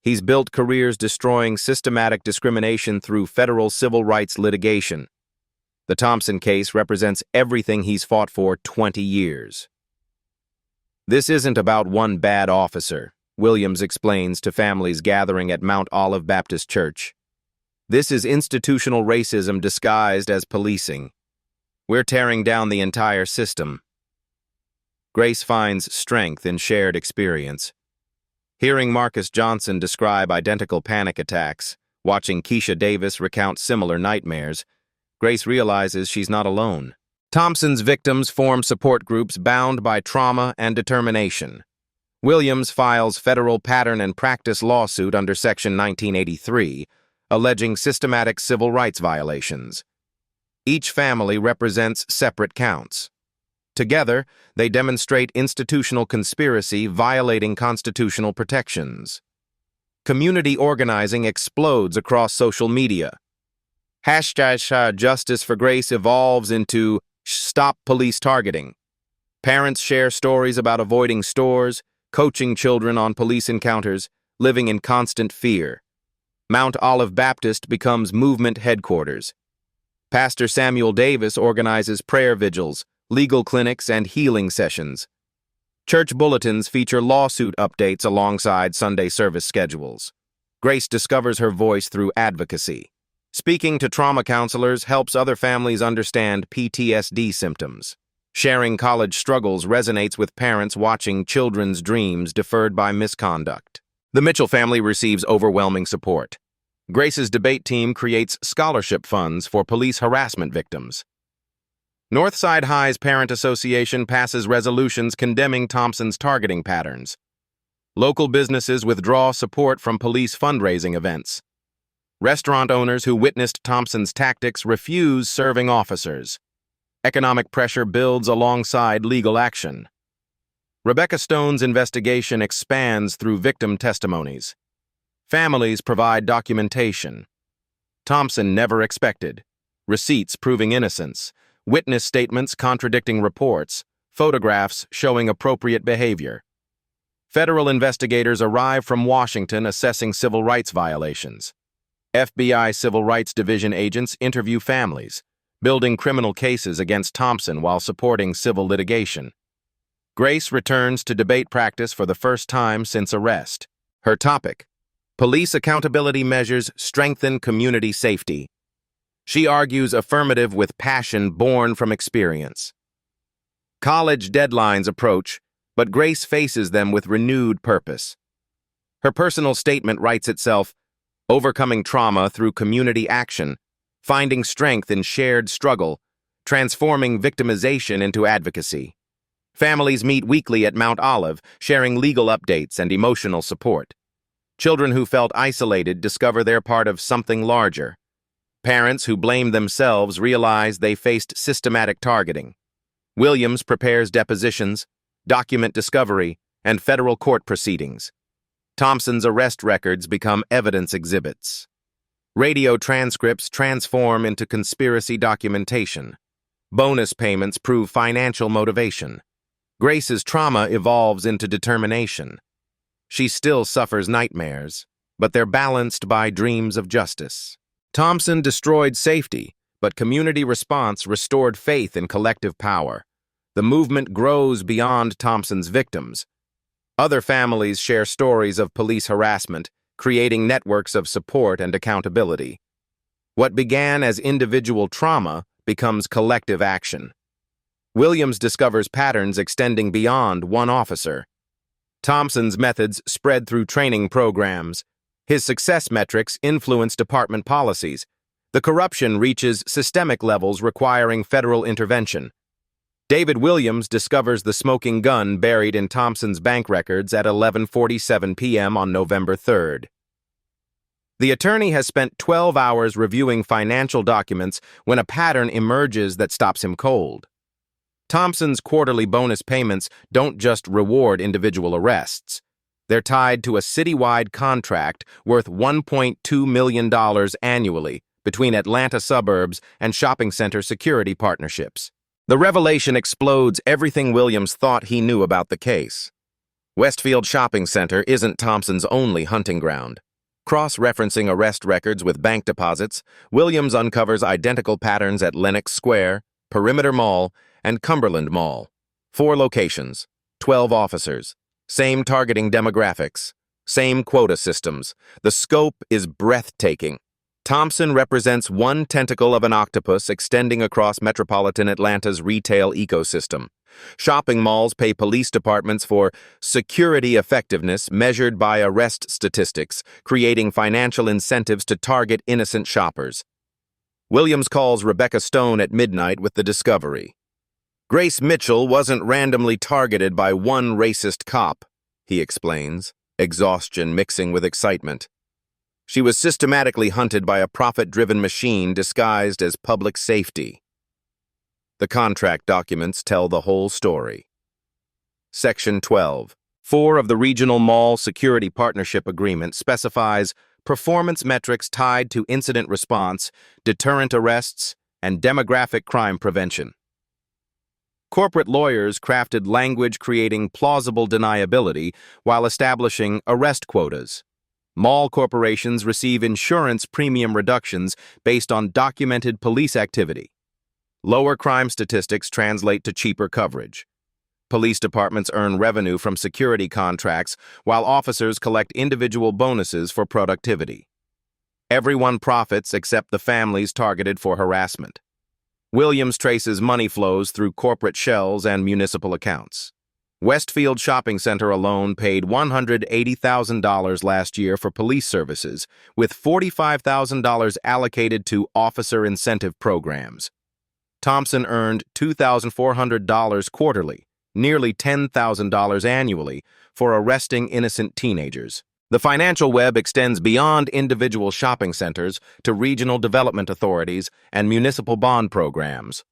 He's built careers destroying systematic discrimination through federal civil rights litigation. The Thompson case represents everything he's fought for 20 years. "This isn't about one bad officer," Williams explains to families gathering at Mount Olive Baptist Church. "This is institutional racism disguised as policing. We're tearing down the entire system." Grace finds strength in shared experience. Hearing Marcus Johnson describe identical panic attacks, watching Keisha Davis recount similar nightmares, Grace realizes she's not alone. Thompson's victims form support groups bound by trauma and determination. Williams files federal pattern and practice lawsuit under Section 1983, alleging systematic civil rights violations. Each family represents separate counts. Together, they demonstrate institutional conspiracy violating constitutional protections. Community organizing explodes across social media. Hashtag Justice for Grace evolves into Stop Police Targeting. Parents share stories about avoiding stores, coaching children on police encounters, living in constant fear. Mount Olive Baptist becomes movement headquarters. Pastor Samuel Davis organizes prayer vigils, legal clinics, and healing sessions. Church bulletins feature lawsuit updates alongside Sunday service schedules. Grace discovers her voice through advocacy. Speaking to trauma counselors helps other families understand PTSD symptoms. Sharing college struggles resonates with parents watching children's dreams deferred by misconduct. The Mitchell family receives overwhelming support. Grace's debate team creates scholarship funds for police harassment victims. Northside High's Parent Association passes resolutions condemning Thompson's targeting patterns. Local businesses withdraw support from police fundraising events. Restaurant owners who witnessed Thompson's tactics refuse serving officers. Economic pressure builds alongside legal action. Rebecca Stone's investigation expands through victim testimonies. Families provide documentation. Thompson never expected. Receipts proving innocence. Witness statements contradicting reports. Photographs showing appropriate behavior. Federal investigators arrive from Washington assessing civil rights violations. FBI Civil Rights Division agents interview families, building criminal cases against Thompson while supporting civil litigation. Grace returns to debate practice for the first time since arrest. Her topic: police accountability measures strengthen community safety. She argues affirmative with passion born from experience. College deadlines approach, but Grace faces them with renewed purpose. Her personal statement writes itself, overcoming trauma through community action, finding strength in shared struggle, transforming victimization into advocacy. Families meet weekly at Mount Olive, sharing legal updates and emotional support. Children who felt isolated discover they're part of something larger. Parents who blamed themselves realize they faced systematic targeting. Williams prepares depositions, document discovery, and federal court proceedings. Thompson's arrest records become evidence exhibits. Radio transcripts transform into conspiracy documentation. Bonus payments prove financial motivation. Grace's trauma evolves into determination. She still suffers nightmares, but they're balanced by dreams of justice. Thompson destroyed safety, but community response restored faith in collective power. The movement grows beyond Thompson's victims. Other families share stories of police harassment, creating networks of support and accountability. What began as individual trauma becomes collective action. Williams discovers patterns extending beyond one officer. Thompson's methods spread through training programs. His success metrics influence department policies. The corruption reaches systemic levels requiring federal intervention. David Williams discovers the smoking gun buried in Thompson's bank records at 11:47 p.m. on November 3rd. The attorney has spent 12 hours reviewing financial documents when a pattern emerges that stops him cold. Thompson's quarterly bonus payments don't just reward individual arrests. They're tied to a citywide contract worth $1.2 million annually between Atlanta suburbs and shopping center security partnerships. The revelation explodes everything Williams thought he knew about the case. Westfield Shopping Center isn't Thompson's only hunting ground. Cross-referencing arrest records with bank deposits, Williams uncovers identical patterns at Lenox Square, Perimeter Mall, and Cumberland Mall. 4 locations, 12 officers, same targeting demographics, same quota systems. The scope is breathtaking. Thompson represents one tentacle of an octopus extending across metropolitan Atlanta's retail ecosystem. Shopping malls pay police departments for security effectiveness measured by arrest statistics, creating financial incentives to target innocent shoppers. Williams calls Rebecca Stone at midnight with the discovery. Grace Mitchell wasn't randomly targeted by one racist cop, he explains, exhaustion mixing with excitement. She was systematically hunted by a profit-driven machine disguised as public safety. The contract documents tell the whole story. Section 12. 4 of the Regional Mall Security Partnership Agreement specifies performance metrics tied to incident response, deterrent arrests, and demographic crime prevention. Corporate lawyers crafted language creating plausible deniability while establishing arrest quotas. Mall corporations receive insurance premium reductions based on documented police activity. Lower crime statistics translate to cheaper coverage. Police departments earn revenue from security contracts while officers collect individual bonuses for productivity. Everyone profits except the families targeted for harassment. Williams traces money flows through corporate shells and municipal accounts. Westfield Shopping Center alone paid $180,000 last year for police services, with $45,000 allocated to officer incentive programs. Thompson earned $2,400 quarterly, nearly $10,000 annually, for arresting innocent teenagers. The financial web extends beyond individual shopping centers to regional development authorities and municipal bond programs.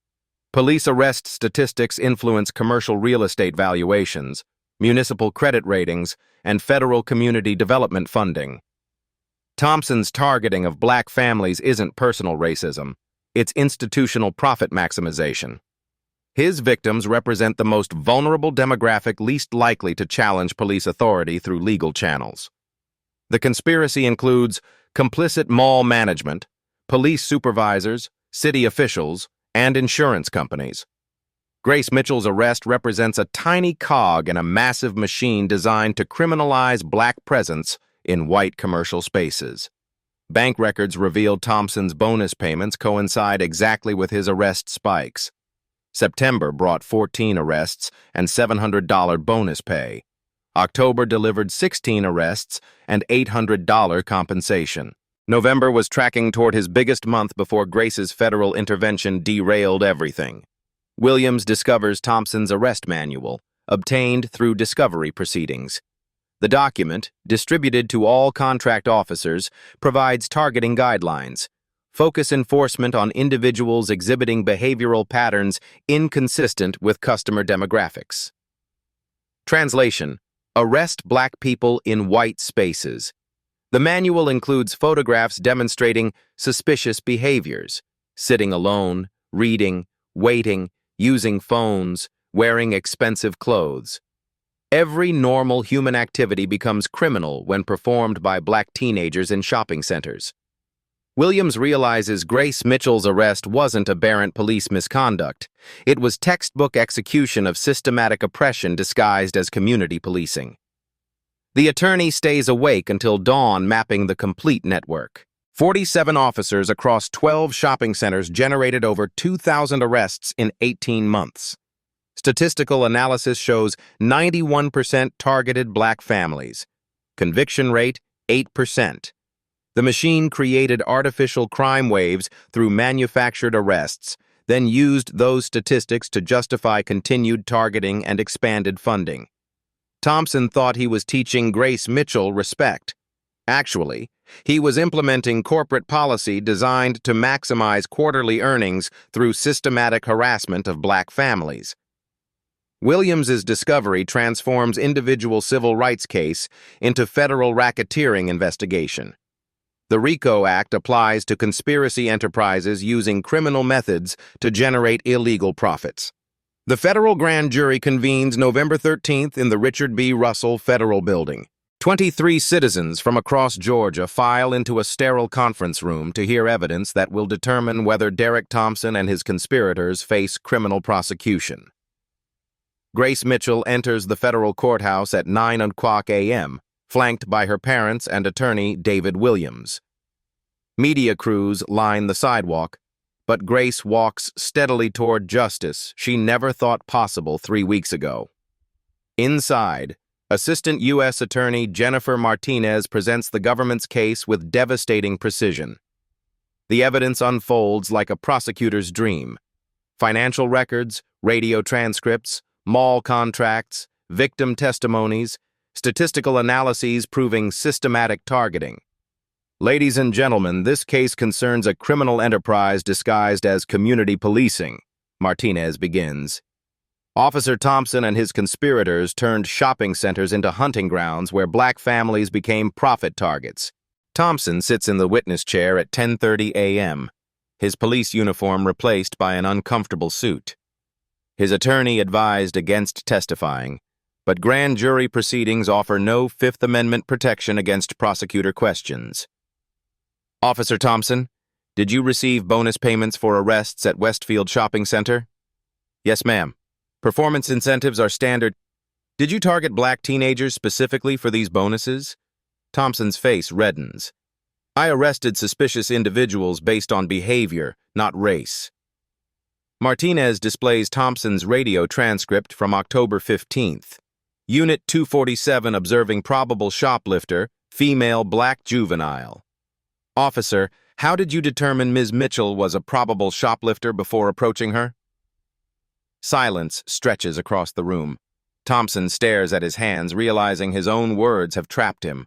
Police arrest statistics influence commercial real estate valuations, municipal credit ratings, and federal community development funding. Thompson's targeting of black families isn't personal racism, it's institutional profit maximization. His victims represent the most vulnerable demographic least likely to challenge police authority through legal channels. The conspiracy includes complicit mall management, police supervisors, city officials, and insurance companies. Grace Mitchell's arrest represents a tiny cog in a massive machine designed to criminalize black presence in white commercial spaces. Bank records revealed Thompson's bonus payments coincide exactly with his arrest spikes. September brought 14 arrests and $700 bonus pay. October delivered 16 arrests and $800 compensation. November was tracking toward his biggest month before Grace's federal intervention derailed everything. Williams discovers Thompson's arrest manual, obtained through discovery proceedings. The document, distributed to all contract officers, provides targeting guidelines, focus enforcement on individuals exhibiting behavioral patterns inconsistent with customer demographics. Translation: Arrest black people in white spaces. The manual includes photographs demonstrating suspicious behaviors: sitting alone, reading, waiting, using phones, wearing expensive clothes. Every normal human activity becomes criminal when performed by black teenagers in shopping centers. Williams realizes Grace Mitchell's arrest wasn't aberrant police misconduct. It was textbook execution of systematic oppression disguised as community policing. The attorney stays awake until dawn, mapping the complete network. 47 officers across 12 shopping centers generated over 2,000 arrests in 18 months. Statistical analysis shows 91% targeted black families. Conviction rate, 8%. The machine created artificial crime waves through manufactured arrests, then used those statistics to justify continued targeting and expanded funding. Thompson thought he was teaching Grace Mitchell respect. Actually, he was implementing corporate policy designed to maximize quarterly earnings through systematic harassment of black families. Williams's discovery transforms individual civil rights case into federal racketeering investigation. The RICO Act applies to conspiracy enterprises using criminal methods to generate illegal profits. The federal grand jury convenes November 13th in the Richard B. Russell Federal Building. 23 citizens from across Georgia file into a sterile conference room to hear evidence that will determine whether Derek Thompson and his conspirators face criminal prosecution. Grace Mitchell enters the federal courthouse at 9:00 a.m., flanked by her parents and attorney David Williams. Media crews line the sidewalk, but Grace walks steadily toward justice she never thought possible 3 weeks ago. Inside, Assistant U.S. Attorney Jennifer Martinez presents the government's case with devastating precision. The evidence unfolds like a prosecutor's dream. Financial records, radio transcripts, mall contracts, victim testimonies, statistical analyses proving systematic targeting. Ladies and gentlemen, this case concerns a criminal enterprise disguised as community policing, Martinez begins. Officer Thompson and his conspirators turned shopping centers into hunting grounds where black families became profit targets. Thompson sits in the witness chair at 10:30 a.m., his police uniform replaced by an uncomfortable suit. His attorney advised against testifying, but grand jury proceedings offer no Fifth Amendment protection against prosecutor questions. Officer Thompson, did you receive bonus payments for arrests at Westfield Shopping Center? Yes, ma'am. Performance incentives are standard. Did you target black teenagers specifically for these bonuses? Thompson's face reddens. I arrested suspicious individuals based on behavior, not race. Martinez displays Thompson's radio transcript from October 15th. Unit 247 observing probable shoplifter, female black juvenile. Officer, how did you determine Ms. Mitchell was a probable shoplifter before approaching her? Silence stretches across the room. Thompson stares at his hands, realizing his own words have trapped him.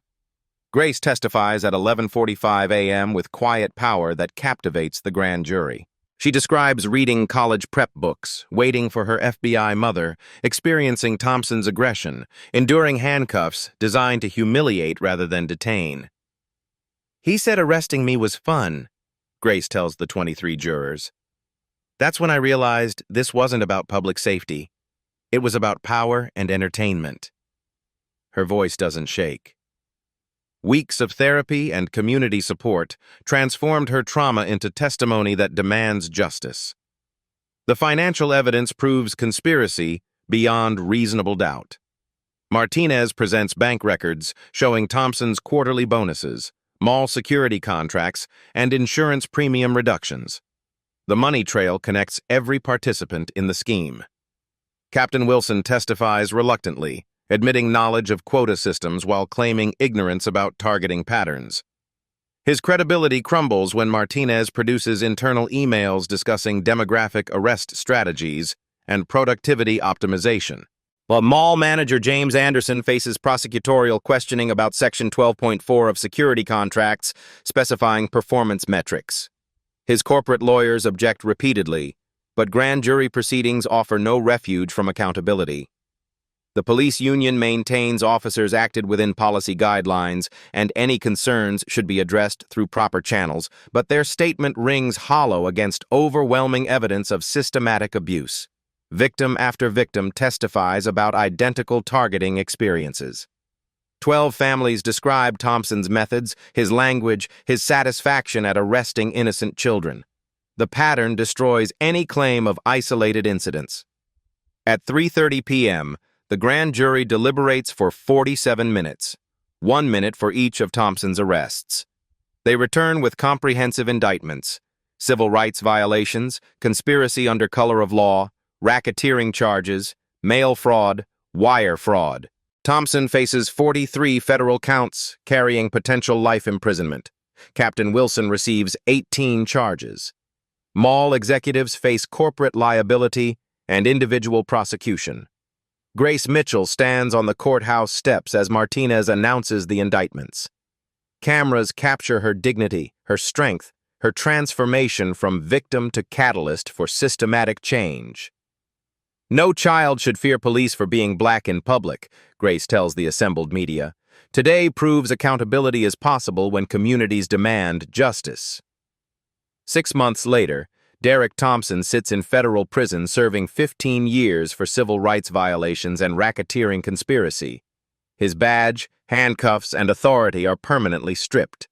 Grace testifies at 11:45 a.m. with quiet power that captivates the grand jury. She describes reading college prep books, waiting for her FBI mother, experiencing Thompson's aggression, enduring handcuffs designed to humiliate rather than detain. He said arresting me was fun, Grace tells the 23 jurors. That's when I realized this wasn't about public safety. It was about power and entertainment. Her voice doesn't shake. Weeks of therapy and community support transformed her trauma into testimony that demands justice. The financial evidence proves conspiracy beyond reasonable doubt. Martinez presents bank records showing Thompson's quarterly bonuses, mall security contracts, and insurance premium reductions. The money trail connects every participant in the scheme. Captain Wilson testifies reluctantly, admitting knowledge of quota systems while claiming ignorance about targeting patterns. His credibility crumbles when Martinez produces internal emails discussing demographic arrest strategies and productivity optimization. While mall manager James Anderson faces prosecutorial questioning about Section 12.4 of security contracts specifying performance metrics. His corporate lawyers object repeatedly, but grand jury proceedings offer no refuge from accountability. The police union maintains officers acted within policy guidelines and any concerns should be addressed through proper channels, but their statement rings hollow against overwhelming evidence of systematic abuse. Victim after victim testifies about identical targeting experiences. 12 families describe Thompson's methods, his language, his satisfaction at arresting innocent children. The pattern destroys any claim of isolated incidents. At 3:30 p.m., the grand jury deliberates for 47 minutes, 1 minute for each of Thompson's arrests. They return with comprehensive indictments: civil rights violations, conspiracy under color of law, racketeering charges, mail fraud, wire fraud. Thompson faces 43 federal counts carrying potential life imprisonment. Captain Wilson receives 18 charges. Mall executives face corporate liability and individual prosecution. Grace Mitchell stands on the courthouse steps as Martinez announces the indictments. Cameras capture her dignity, her strength, her transformation from victim to catalyst for systematic change. No child should fear police for being black in public, Grace tells the assembled media. Today proves accountability is possible when communities demand justice. 6 months later, Derek Thompson sits in federal prison serving 15 years for civil rights violations and racketeering conspiracy. His badge, handcuffs, and authority are permanently stripped.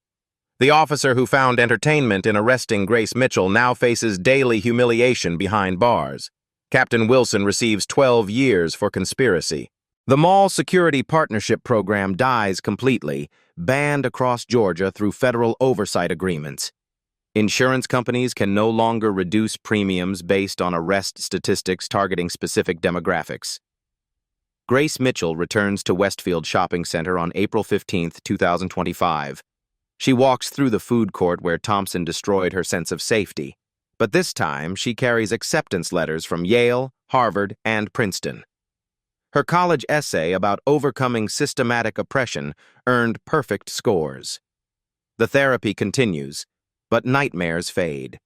The officer who found entertainment in arresting Grace Mitchell now faces daily humiliation behind bars. Captain Wilson receives 12 years for conspiracy. The Mall Security Partnership Program dies completely, banned across Georgia through federal oversight agreements. Insurance companies can no longer reduce premiums based on arrest statistics targeting specific demographics. Grace Mitchell returns to Westfield Shopping Center on April 15, 2025. She walks through the food court where Thompson destroyed her sense of safety. But this time, she carries acceptance letters from Yale, Harvard, and Princeton. Her college essay about overcoming systematic oppression earned perfect scores. The therapy continues, but nightmares fade.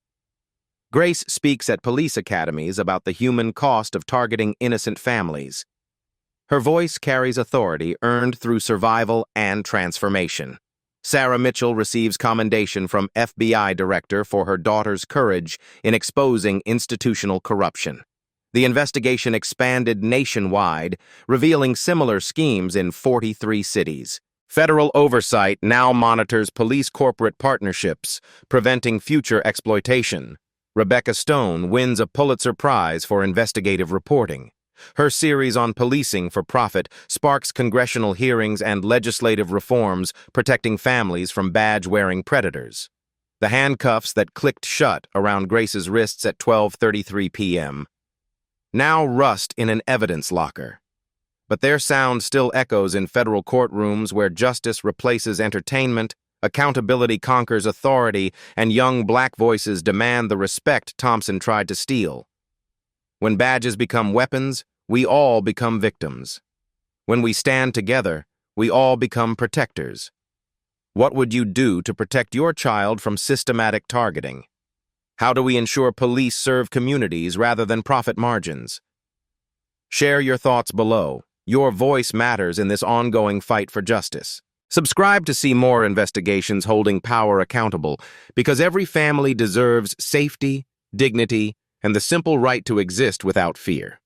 Grace speaks at police academies about the human cost of targeting innocent families. Her voice carries authority earned through survival and transformation. Sarah Mitchell receives commendation from FBI director for her daughter's courage in exposing institutional corruption. The investigation expanded nationwide, revealing similar schemes in 43 cities. Federal oversight now monitors police corporate partnerships, preventing future exploitation. Rebecca Stone wins a Pulitzer Prize for investigative reporting. Her series on policing for profit sparks congressional hearings and legislative reforms protecting families from badge-wearing predators. The handcuffs that clicked shut around Grace's wrists at 12:33 p.m. now rust in an evidence locker. But their sound still echoes in federal courtrooms where justice replaces entertainment, accountability conquers authority, and young black voices demand the respect Thompson tried to steal. When badges become weapons, we all become victims. When we stand together, we all become protectors. What would you do to protect your child from systematic targeting? How do we ensure police serve communities rather than profit margins? Share your thoughts below. Your voice matters in this ongoing fight for justice. Subscribe to see more investigations holding power accountable, because every family deserves safety, dignity, and the simple right to exist without fear.